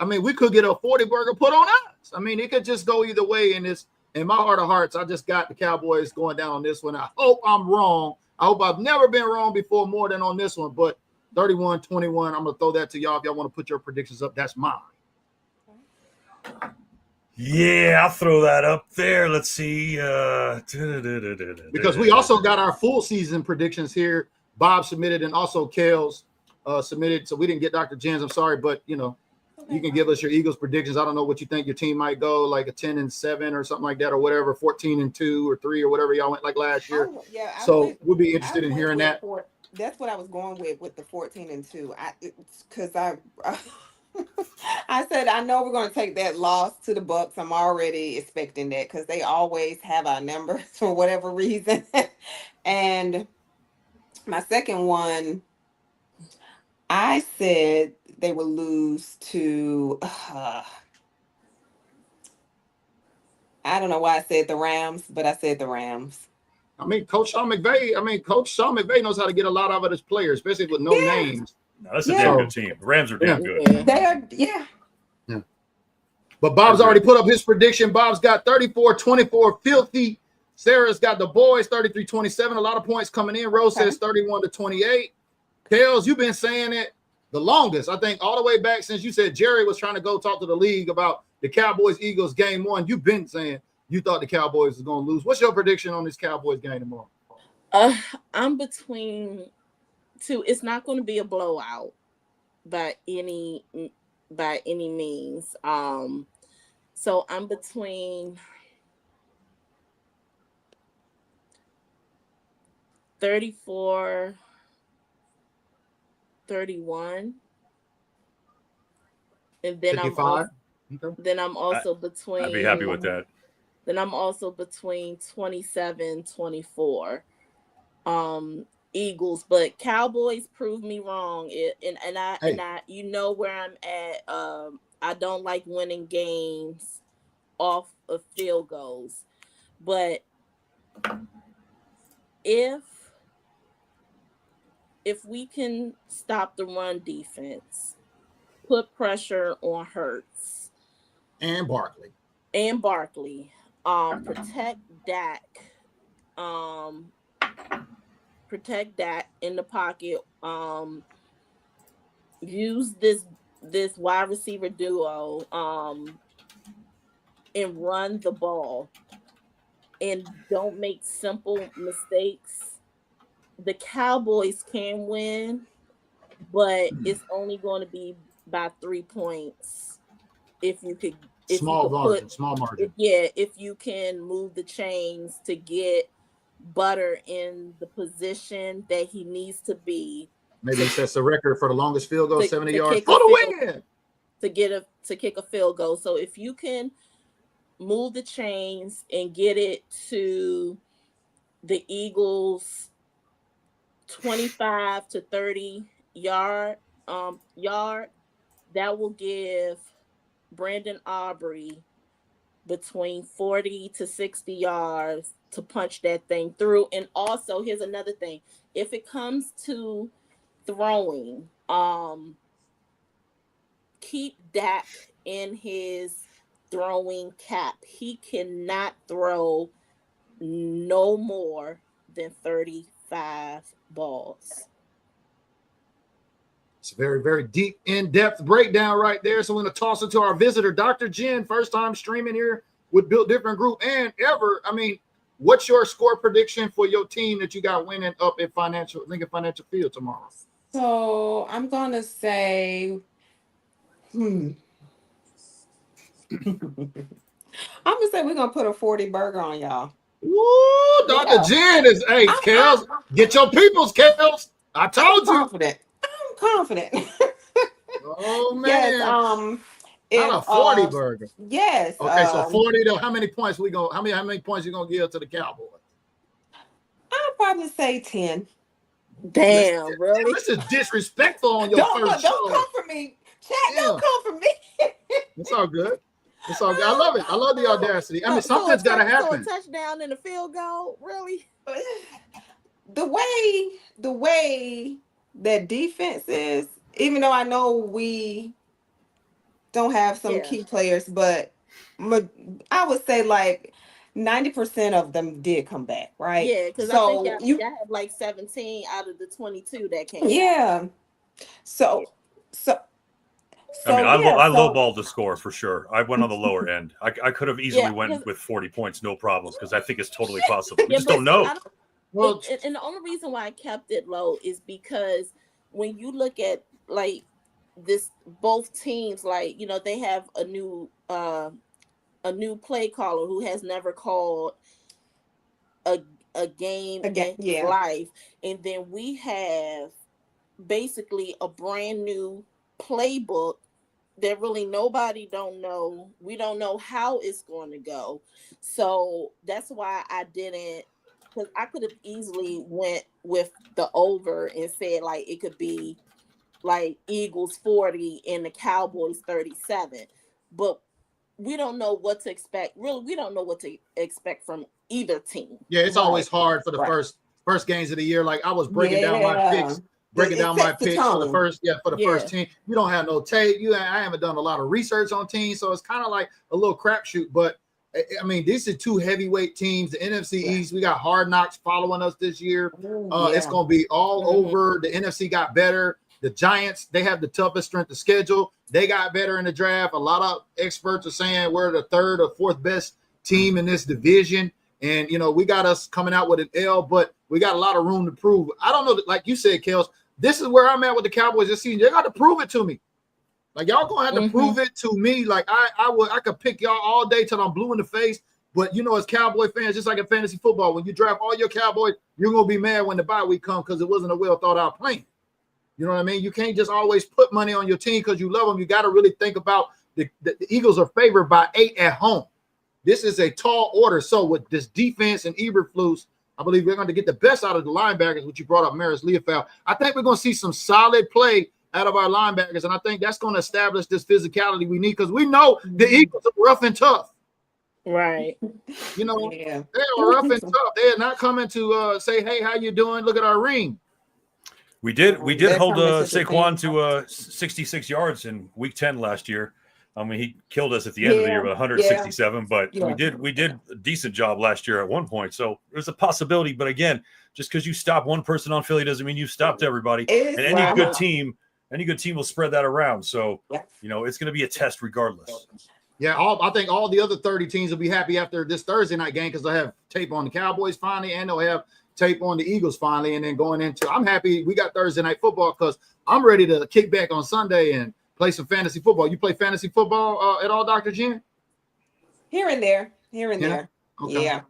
Speaker 2: we could get a 40 burger put on us. It could just go either way in this. In my heart of hearts, I just got the Cowboys going down on this one. I hope I'm wrong. I hope I've never been wrong before more than on this one. But 31-21, I'm going to throw that to y'all. If y'all want to put your predictions up, that's mine.
Speaker 4: Yeah, I'll throw that up there. Let's see.
Speaker 2: Because we also got our full season predictions here. Bob submitted and also KELZ submitted. So we didn't get Dr. Jen's. I'm sorry, but, you can give us your Eagles predictions. I don't know what you think your team might go, like a 10-7 or something like that, or whatever, 14-2 or 3 or whatever y'all went like last year. So we'll be interested in hearing that.
Speaker 5: That's what I was going with the 14-2. Because I I said I know we're going to take that loss to the Bucks. I'm already expecting that because they always have our numbers for whatever reason. And my second one, I said they would lose to. I don't know why I said the Rams, but I said the Rams.
Speaker 2: I mean, Coach Sean McVay knows how to get a lot out of his players, especially with no names.
Speaker 4: No, that's a damn good team. The Rams are damn good.
Speaker 5: They are,
Speaker 2: yeah. But Bob's already put up his prediction. Bob's got 34-24, filthy. Sarah's got the boys 33-27. A lot of points coming in. Rose says 31-28. KELZ, you've been saying it the longest. I think all the way back since you said Jerry was trying to go talk to the league about the Cowboys-Eagles game 1. You've been saying you thought the Cowboys was going to lose. What's your prediction on this Cowboys game tomorrow?
Speaker 3: I'm between two. It's not going to be a blowout by any means. So I'm between 34-31. And then
Speaker 2: 55?
Speaker 3: I'm also between.
Speaker 4: I'd be happy with that.
Speaker 3: Then I'm also between 27-24. Eagles, but Cowboys proved me wrong. I you know where I'm at. I don't like winning games off of field goals, but if we can stop the run defense, put pressure on Hurts
Speaker 2: and Barkley,
Speaker 3: protect Dak, protect Dak in the pocket, use this wide receiver duo, and run the ball, and don't make simple mistakes. The Cowboys can win, but it's only going to be by 3 points. If you could, small margin. If you can move the chains to get Butter in the position that he needs to be.
Speaker 2: Maybe he sets the record for the longest field goal, 70 yards for the win.
Speaker 3: To kick a field goal. So if you can move the chains and get it to the Eagles 25 to 30 yard, that will give Brandon Aubrey between 40 to 60 yards to punch that thing through. And also, here's another thing. If it comes to throwing, keep Dak in his throwing cap. He cannot throw no more than 35 balls.
Speaker 2: It's a very, very deep, in-depth breakdown right there. So we're going to toss it to our visitor, Dr. Jen, first time streaming here with Built Different Group and ever. I mean, what's your score prediction for your team that you got winning up at Lincoln Financial Field tomorrow?
Speaker 5: So I'm going to say, I'm going to say we're going to put a 40 burger on y'all.
Speaker 2: Woo, Dr. Jen is, hey, KELZ, get your people's, KELZ. I told you.
Speaker 5: I'm confident.
Speaker 2: Oh, man.
Speaker 5: Yes,
Speaker 2: not a 40 burger.
Speaker 5: Yes.
Speaker 2: Okay, so 40 to how many points how many points you gonna give to the Cowboys?
Speaker 5: I'll probably say 10.
Speaker 3: Damn, really?
Speaker 2: This is disrespectful on your first show.
Speaker 5: Don't come for me. Chat, don't come for me.
Speaker 2: It's all good. It's all good. I love it. I love the audacity. I mean, something's got to happen.
Speaker 3: So a touchdown and a field goal, really?
Speaker 5: The way that defense is, even though I know we don't have some key players, but I would say like 90% of them did come back, right?
Speaker 3: Yeah, because I think you had like 17 out of the 22 that came back.
Speaker 5: Yeah. So
Speaker 4: I mean, I lowballed the score for sure. I went on the lower end. I could have easily went with 40 points, no problems, because I think it's totally possible. We just don't know.
Speaker 3: And the only reason why I kept it low is because when you look at like this both teams, like, they have a new play caller who has never called a game in his life, and then we have basically a brand new playbook that really nobody don't know. We don't know how it's going to go. So that's why I didn't, because I could have easily went with the over and said like it could be like Eagles 40 and the Cowboys 37. But we don't know what to expect. Really, we don't know what to expect from either team.
Speaker 2: Yeah, it's always hard for the first games of the year. Like I was breaking down my picks, for the first team. You don't have no tape. I haven't done a lot of research on teams, so it's kind of like a little crapshoot. But I mean, these are two heavyweight teams. The NFC East, we got Hard Knocks following us this year. It's going to be all over. The NFC got better. The Giants, they have the toughest strength of schedule. They got better in the draft. A lot of experts are saying we're the third or fourth best team in this division. And, we got us coming out with an L, but we got a lot of room to prove. I don't know, like you said, KELZ, this is where I'm at with the Cowboys this season. They got to prove it to me. Like, y'all going to have to prove it to me. Like, I could pick y'all all day till I'm blue in the face. But, as Cowboy fans, just like in fantasy football, when you draft all your Cowboys, you're going to be mad when the bye week comes because it wasn't a well-thought-out plan. You know what I mean? You can't just always put money on your team because you love them. You got to really think about the Eagles are favored by 8 at home. This is a tall order. So with this defense and Eberflus, I believe we're going to get the best out of the linebackers, which you brought up, Maris Leofeld. I think we're going to see some solid play out of our linebackers, and I think that's going to establish this physicality we need because we know the Eagles are rough and tough.
Speaker 3: Right.
Speaker 2: They are rough and tough. They're not coming to say, hey, how you doing? Look at our ring.
Speaker 4: We did hold Saquon to 66 yards in Week 10 last year. I mean, he killed us at the end of the year with 167, but we did a decent job last year at one point. So there's a possibility. But again, just because you stop one person on Philly doesn't mean you've stopped everybody. And any good team will spread that around. So, it's going to be a test regardless.
Speaker 2: Yeah, I think all the other 30 teams will be happy after this Thursday night game because they'll have tape on the Cowboys finally, and they'll have tape on the Eagles finally. And then going into, I'm happy we got Thursday night football because I'm ready to kick back on Sunday and play some fantasy football. You play fantasy football at all, Dr. Jen?
Speaker 5: Here and there. Okay. Yeah.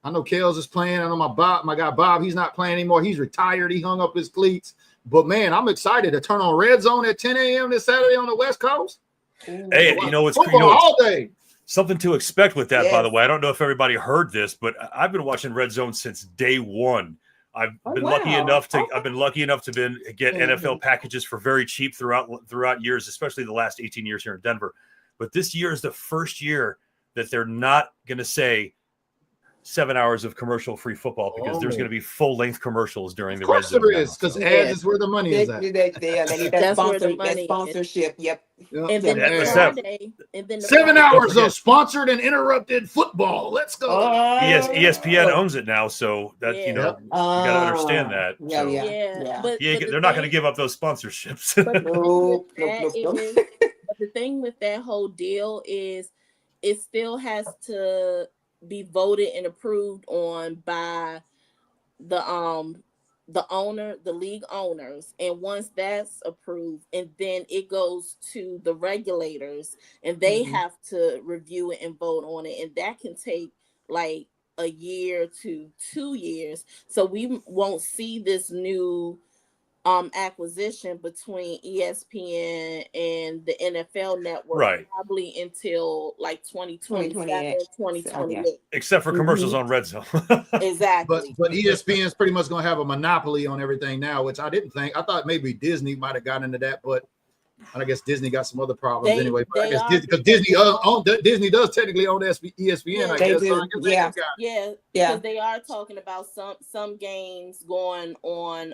Speaker 2: I know KELZ is playing. I know my guy Bob, he's not playing anymore. He's retired. He hung up his cleats. But, man, I'm excited to turn on Red Zone at 10 a.m. this Saturday on the West Coast.
Speaker 4: Hey, it's
Speaker 2: all day.
Speaker 4: Something to expect with that, by the way. I don't know if everybody heard this, but I've been watching Red Zone since day one. I've been lucky enough to get NFL packages for very cheap throughout years, especially the last 18 years here in Denver. But this year is the first year that they're not going to say 7 hours of commercial-free football because there's going to be full-length commercials during the Red Zone.
Speaker 2: Of course there is, because ads is where the money is at.
Speaker 5: They need that sponsorship. Yep.
Speaker 3: And then Friday, and then
Speaker 2: 7 hours of sponsored and interrupted football. Let's go.
Speaker 4: ESPN owns it now, so that you got to understand that. But they're not going to give up those sponsorships.
Speaker 3: But the thing with that whole deal is, it still has to be voted and approved on by the league owners, and once that's approved, and then it goes to the regulators, and they have to review it and vote on it, and that can take like a year to 2 years. So we won't see this new acquisition between ESPN and the NFL network probably until like 2027, 2028.
Speaker 4: Except for commercials on Red Zone.
Speaker 3: Exactly.
Speaker 2: But ESPN is pretty much going to have a monopoly on everything now, which I didn't think. I thought maybe Disney might have gotten into that, but I guess Disney got some other problems anyway. But I guess Disney does technically own ESPN. I guess.
Speaker 3: Because they are talking about some games going on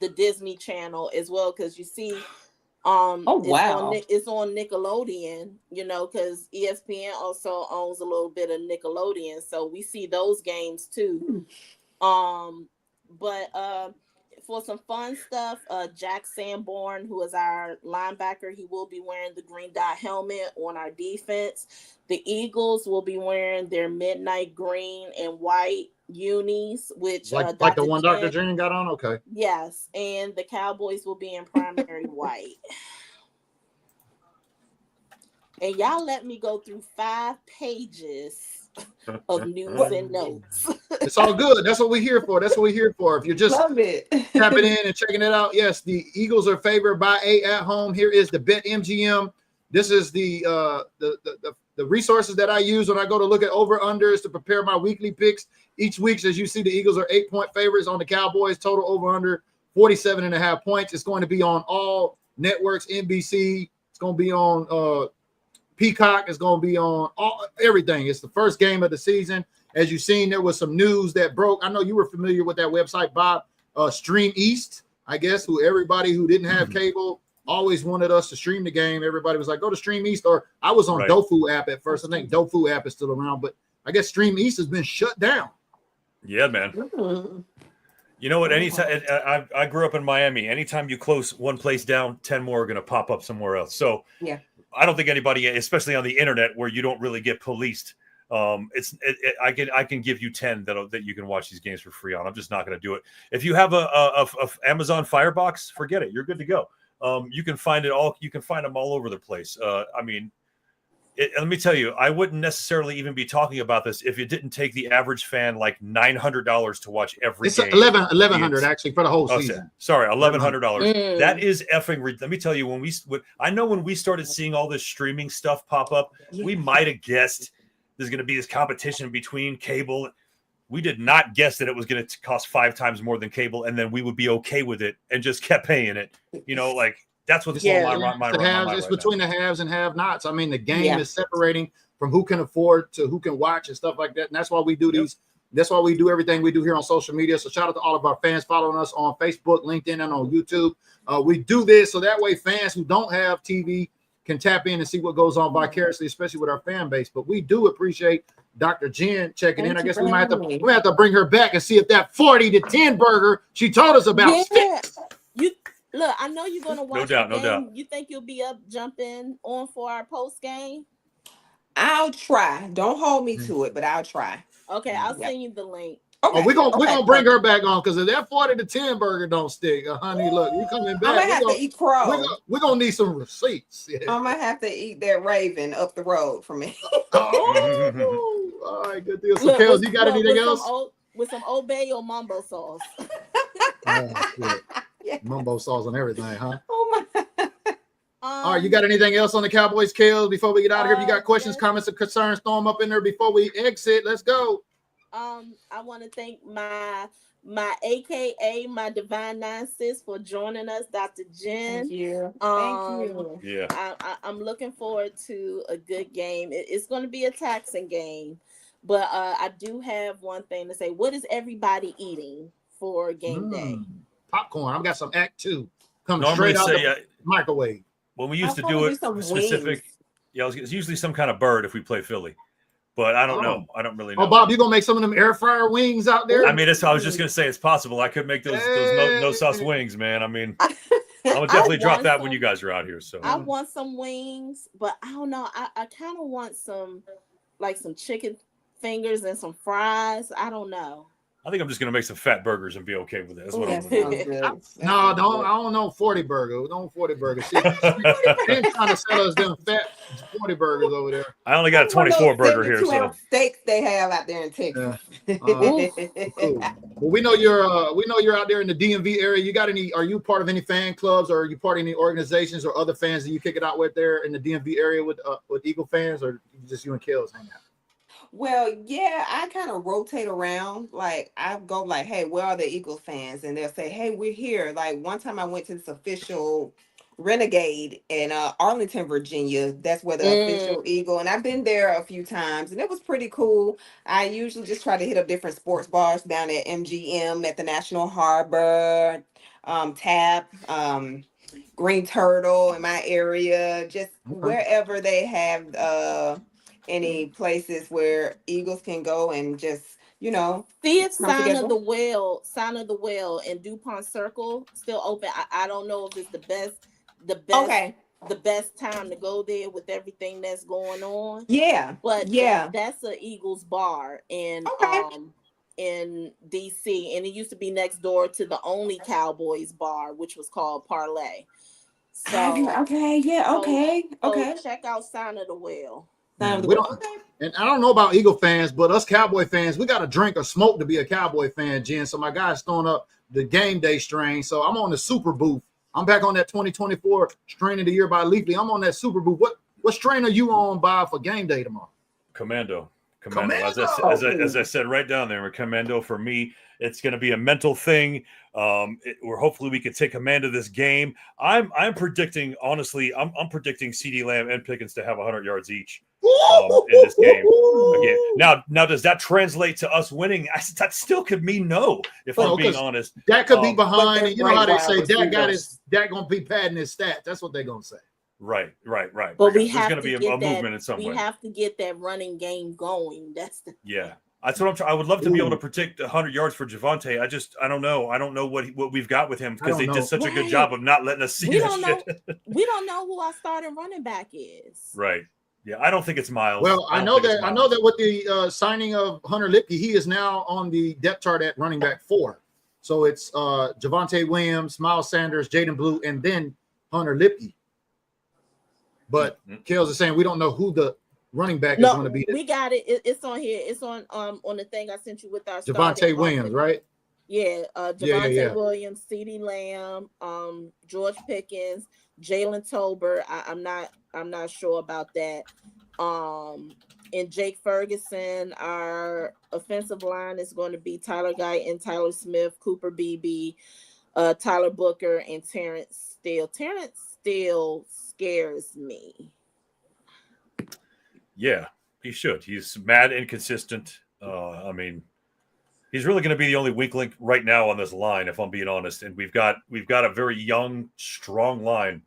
Speaker 3: the Disney Channel as well, because you see it's on Nickelodeon, because ESPN also owns a little bit of Nickelodeon, so we see those games too. But for some fun stuff, Jack Sanborn, who is our linebacker, he will be wearing the green dot helmet on our defense. The Eagles will be wearing their midnight green and white unis, which
Speaker 2: like the
Speaker 3: Dr.
Speaker 2: one Dr. Jen got on. Okay.
Speaker 3: Yes, and the Cowboys will be in primary white. And y'all let me go through 5 pages of news and notes.
Speaker 2: It's all good. That's what we're here for. That's what we're here for. If you're just
Speaker 5: Love it.
Speaker 2: tapping in and checking it out, yes, the Eagles are favored by 8 at home. Here is the Bet MGM. This is the resources that I use when I go to look at over-unders to prepare my weekly picks. Each week, as you see, the Eagles are 8-point favorites on the Cowboys. Total over-under 47.5 points. It's going to be on all networks, NBC. It's going to be on Peacock. Is going to be on everything. It's the first game of the season. As you've seen, there was some news that broke. I know you were familiar with that website, Bob, Stream East, I guess, who everybody who didn't have cable always wanted us to stream the game. Everybody was like, go to Stream East. Or I was on Dofu app at first. I think Dofu app is still around, but I guess Stream East has been shut down.
Speaker 4: Yeah, man. You know what? Anytime I grew up in Miami, anytime you close one place down, 10 more are going to pop up somewhere else. So
Speaker 5: yeah,
Speaker 4: I don't think anybody, especially on the internet where you don't really get policed, I can give you 10 that you can watch these games for free on. I'm just not going to do it. If you have a Amazon Firebox, forget it. You're good to go. You can find it all. You can find them all over the place. I mean, let me tell you, I wouldn't necessarily even be talking about this if it didn't take the average fan like $900 to watch every
Speaker 2: it's
Speaker 4: game.
Speaker 2: $1,100 actually for the whole season.
Speaker 4: Sorry, $1,100. That is effing. Let me tell you, when we started seeing all this streaming stuff pop up, we might have guessed there's going to be this competition between cable. We did not guess that it was going to cost 5 times more than cable, and then we would be okay with it and just kept paying it. You know, like that's what's going on my mind.
Speaker 2: It's between the haves and have-nots. I mean, the game is separating from who can afford to who can watch and stuff like that. And that's why we do these. That's why we do everything we do here on social media. So shout out to all of our fans following us on Facebook, LinkedIn, and on YouTube. We do this so that way fans who don't have TV can tap in and see what goes on vicariously, especially with our fan base. But we do appreciate Dr. Jen checking in. I guess we might have to bring her back and see if that 40-10 burger she told us about sticks.
Speaker 3: You look, I know you're gonna watch.
Speaker 4: No doubt.
Speaker 3: You think you'll be up jumping on for our post game?
Speaker 5: I'll try. Don't hold me to it, but I'll try.
Speaker 3: Okay, I'll send you the link.
Speaker 5: Okay.
Speaker 2: We're gonna bring her back on because if that 40-10 burger don't stick, honey, look, you coming back.
Speaker 5: I'm gonna have to eat crow.
Speaker 2: We're gonna need some receipts. Yeah.
Speaker 5: I'm gonna have to eat that Raven up the road from me.
Speaker 2: All right, good deal. So, KELZ, you got anything else?
Speaker 3: With some Old Bay or Mumbo sauce.
Speaker 2: Mumbo sauce and everything, huh?
Speaker 5: Oh my.
Speaker 2: All right, you got anything else on the Cowboys, KELZ, before we get out of here? If you got questions, comments, or concerns, throw them up in there before we exit. Let's go.
Speaker 3: I want to thank my AKA my Divine Nine Sis for joining us, Dr. Jen.
Speaker 5: Thank you. Thank you.
Speaker 4: Yeah.
Speaker 3: I'm looking forward to a good game. It's going to be a taxing game, but I do have one thing to say. What is everybody eating for game day?
Speaker 2: Popcorn. I've got some Act 2 coming
Speaker 4: Normally
Speaker 2: straight out the microwave.
Speaker 4: When we used to do it specific, it's usually some kind of bird if we play Philly. But I don't know. I don't really know.
Speaker 2: Oh, Bob, you gonna make some of them air fryer wings out there?
Speaker 4: I mean, I was just gonna say it's possible. I could make those no sauce wings, man. I mean, I would definitely drop that when you guys are out here. So
Speaker 3: I want some wings, but I don't know. I kind of want some chicken fingers and some fries. I don't know.
Speaker 4: I think I'm just gonna make some fat burgers and be okay with it. That's what I'm gonna do.
Speaker 2: I don't know 40 burger. Don't 40 burger. She's trying to sell us them fat 40 burgers over there.
Speaker 4: I only got a 24 burger here. So
Speaker 5: steaks they have out there in Texas.
Speaker 2: Cool. Well, we know you're out there in the DMV area. You got any? Are you part of any fan clubs, or are you part of any organizations or other fans that you kick it out with there in the DMV area with Eagle fans, or just you and KELZ hang out?
Speaker 5: Well, yeah, I kind of rotate around. Like I go like, hey, where are the Eagles fans? And they'll say, hey, we're here. Like one time I went to this official Renegade in Arlington, Virginia. That's where the official Eagle, and I've been there a few times and it was pretty cool. I usually just try to hit up different sports bars down at MGM, at the National Harbor, Tap, Green Turtle in my area, just wherever they have any places where Eagles can go and just you know,
Speaker 3: See if
Speaker 5: come together.
Speaker 3: Sign of the Well, and DuPont Circle still open. I don't know if it's
Speaker 5: Okay.
Speaker 3: the best time to go there with everything that's going on.
Speaker 5: Yeah.
Speaker 3: But
Speaker 5: Yeah.
Speaker 3: that's a Eagles bar
Speaker 5: Okay.
Speaker 3: in DC, and it used to be next door to the only Cowboys bar, which was called Parlay. So
Speaker 5: Okay. Yeah. Okay. Okay.
Speaker 3: so check out Sign of the Well.
Speaker 5: Sign of the
Speaker 2: We
Speaker 5: Well.
Speaker 2: don't,
Speaker 5: Okay.
Speaker 2: and I don't know about Eagle fans, but us Cowboy fans, we got to drink or smoke to be a Cowboy fan, Jen. So my guy's throwing up the game day strain. So I'm on the super booth. I'm back on that 2024 strain of the year by Leafly. I'm on that super booth. What strain are you on by for game day tomorrow?
Speaker 4: Commando.
Speaker 2: Commando.
Speaker 4: As I said right down there, Commando for me, it's going to be a mental thing. Or hopefully we can take command of this game. I'm predicting, honestly, I'm predicting CeeDee Lamb and Pickens to have 100 yards each in this game. Again, now does that translate to us winning? That still could mean no, if I'm being honest.
Speaker 2: That could be behind, and you know how they say Dak gonna be padding his stats. That's what they're gonna say.
Speaker 4: Right.
Speaker 3: But
Speaker 4: There's going to be a movement in some way.
Speaker 3: We have to get that running game going. That's the
Speaker 4: yeah. That's what I'm trying. I would love to be able to predict 100 yards for Javonte. I don't know. I don't know what we've got with him because they did such a good job of not letting us see that shit.
Speaker 3: We don't know who our starting running back is.
Speaker 4: Right. Yeah. I don't think it's Miles.
Speaker 2: Well, I know that with the signing of Hunter Lipke, he is now on the depth chart at running back 4. So it's Javonte Williams, Miles Sanders, Jaden Blue, and then Hunter Lipke. But KELZ is saying we don't know who the running back is going to be.
Speaker 3: We got it. It's on here. It's on the thing I sent you with our
Speaker 2: Javonte Williams, right?
Speaker 3: Yeah, Javonte Williams, CeeDee Lamb, George Pickens, Jalen Tolbert. I'm not sure about that. And Jake Ferguson. Our offensive line is going to be Tyler Guyton, Tyler Smith, Cooper Beebe, Tyler Booker, and Terrence Steele. Terrence Steele scares me.
Speaker 4: Yeah, he should. He's mad inconsistent. I mean, he's really going to be the only weak link right now on this line, if I'm being honest. And we've got a very young, strong line.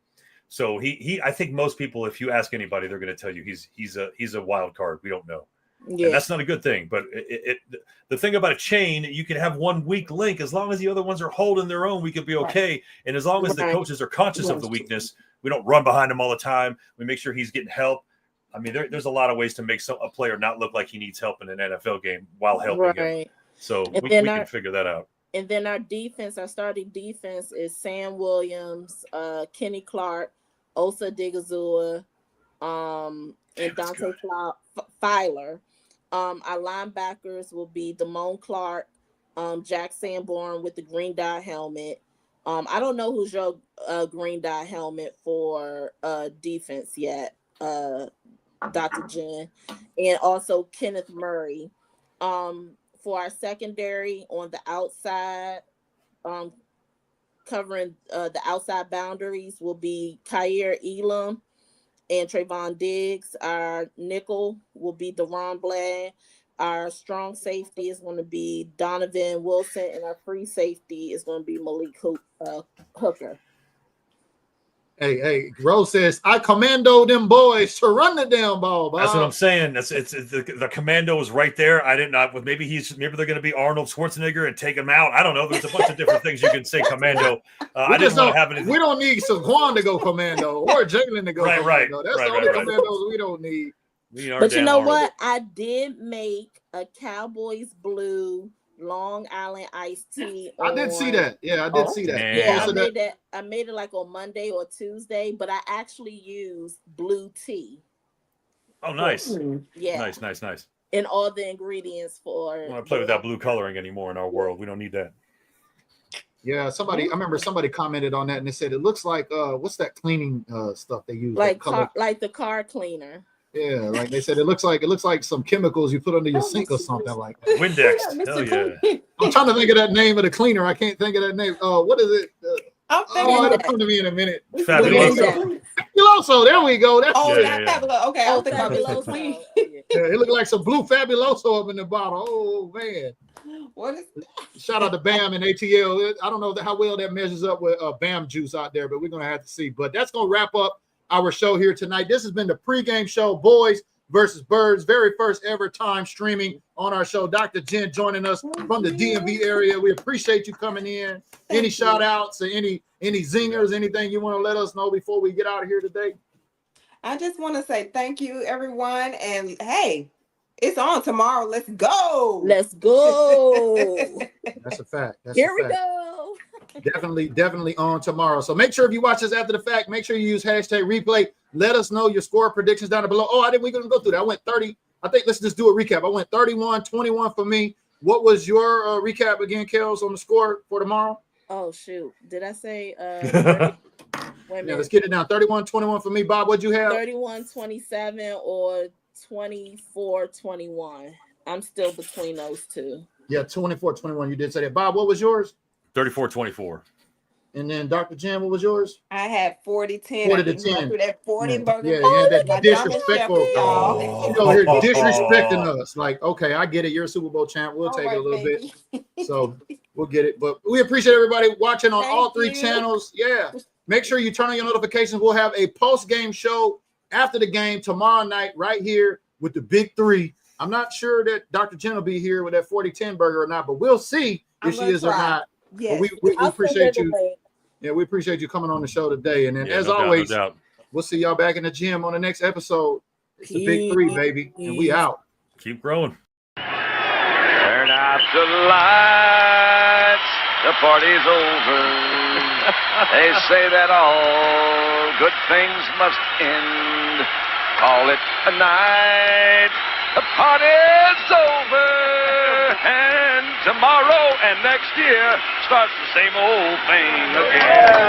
Speaker 4: So I think most people, if you ask anybody, they're going to tell you he's a wild card. We don't know. Yeah. And that's not a good thing. But the thing about a chain, you can have one weak link. As long as the other ones are holding their own, we could be okay. And as long as the coaches are conscious of the weakness, we don't run behind him all the time. We make sure he's getting help. I mean, there's a lot of ways to make a player not look like he needs help in an NFL game while helping him. So we can figure that out.
Speaker 3: And then our starting defense is Sam Williams, Kenny Clark, Osa Digazua, and Dante Filer. Our linebackers will be Damone Clark, Jack Sanborn with the green dye helmet. I don't know who's your green dye helmet for defense yet, Dr. Jen, and also Kenneth Murray. For our secondary on the outside, covering the outside boundaries will be Kyer Elam and Trayvon Diggs. Our nickel will be Deron Bland. Our strong safety is going to be Donovan Wilson, and our free safety is going to be Malik Hooker.
Speaker 2: Hey, Rose says, I commando them boys to run the damn ball. Bob.
Speaker 4: That's what I'm saying. It's the commando is right there. I didn't know. Maybe they're going to be Arnold Schwarzenegger and take him out. I don't know. There's a bunch of different things you can say commando. I didn't want to have anything.
Speaker 2: We don't need Saquon to go commando or Jalen to go commando.
Speaker 4: Right.
Speaker 2: That's the only commandos we don't need.
Speaker 3: But you know what? I did make a Cowboys blue Long Island iced tea.
Speaker 2: I did see that. Yeah, I did see that.
Speaker 3: Yeah, I made it like on Monday or Tuesday, but I actually used blue tea.
Speaker 4: Oh, nice.
Speaker 3: Yeah.
Speaker 4: Nice.
Speaker 3: And all the ingredients for.
Speaker 4: I don't want to play with that blue coloring anymore in our world. We don't need that.
Speaker 2: Yeah, I remember somebody commented on that and they said it looks like what's that cleaning stuff they use?
Speaker 3: Like the car cleaner.
Speaker 2: Yeah, like they said, it looks like some chemicals you put under your sink or something like that.
Speaker 4: Windex. Hell yeah.
Speaker 2: I'm trying to think of that name of the cleaner. I can't think of that name. What is it? It'll come to me in a minute.
Speaker 4: Fabuloso.
Speaker 2: Fabuloso. There we go. That's
Speaker 5: Fabuloso. Okay, I was thinking
Speaker 3: Fabuloso.
Speaker 5: about
Speaker 2: it looked like some blue Fabuloso up in the bottle. Oh man.
Speaker 5: What is
Speaker 2: Shout out to Bam and ATL. I don't know how well that measures up with Bam juice out there, but we're gonna have to see. But that's gonna wrap up our show here tonight. This has been the pregame show, boys versus Birds, very first ever time streaming on our show. Dr. Jen joining us from the DMV area. We appreciate you coming in. Any shout outs or any zingers, anything you want to let us know before we get out of here today?
Speaker 5: I just want to say thank you, everyone. And hey, it's on tomorrow. Let's go.
Speaker 3: Let's go.
Speaker 2: That's a fact. That's
Speaker 3: Here
Speaker 2: a
Speaker 3: we
Speaker 2: fact.
Speaker 3: go.
Speaker 2: Definitely on tomorrow. So make sure if you watch this after the fact, make sure you use hashtag replay. Let us know your score predictions down below. Oh, we gonna go through that. I went 30. I think let's just do a recap. I went 31-21 for me. What was your recap again, Kels, on the score for tomorrow?
Speaker 3: Oh shoot. Did I say 30? Wait a minute.
Speaker 2: Let's get it down. 31-21 for me. Bob, what'd you have?
Speaker 3: 31-27 or 24-21. I'm still between those two.
Speaker 2: Yeah, 24-21. You did say that. Bob, what was yours?
Speaker 4: 34-24.
Speaker 2: And then Dr. Jen, what was yours?
Speaker 5: I had 40-10.
Speaker 2: 40-10.
Speaker 5: Through that 40 burger.
Speaker 2: Yeah,
Speaker 3: Oh,
Speaker 2: that
Speaker 5: My
Speaker 2: disrespectful.
Speaker 5: German Shepherd, y'all.
Speaker 2: You know, here disrespecting us. Like, okay, I get it. You're a Super Bowl champ. We'll
Speaker 5: All
Speaker 2: take
Speaker 5: right,
Speaker 2: it a little
Speaker 5: baby.
Speaker 2: bit. So we'll get it. But we appreciate everybody watching on
Speaker 5: Thank
Speaker 2: all three
Speaker 5: you.
Speaker 2: channels. Yeah. Make sure you turn on your notifications. We'll have a post-game show after the game tomorrow night right here with the big three. I'm not sure that Dr. Jen will be here with that 40-10 burger or not, but we'll see if she is or not.
Speaker 5: Yes.
Speaker 2: But we
Speaker 3: I'll
Speaker 2: appreciate
Speaker 3: send
Speaker 2: you.
Speaker 3: it away.
Speaker 2: Yeah, we appreciate you coming on the show today. And then,
Speaker 4: Yeah,
Speaker 2: as
Speaker 4: no doubt,
Speaker 2: always,
Speaker 4: no doubt.
Speaker 2: we'll see y'all back in the gym on the next episode. It's the big three, baby. And we out.
Speaker 4: Keep growing.
Speaker 6: Turn out the lights, the party's over. They say that all good things must end. Call it a night, the party's over. And tomorrow and next year starts the same old thing again.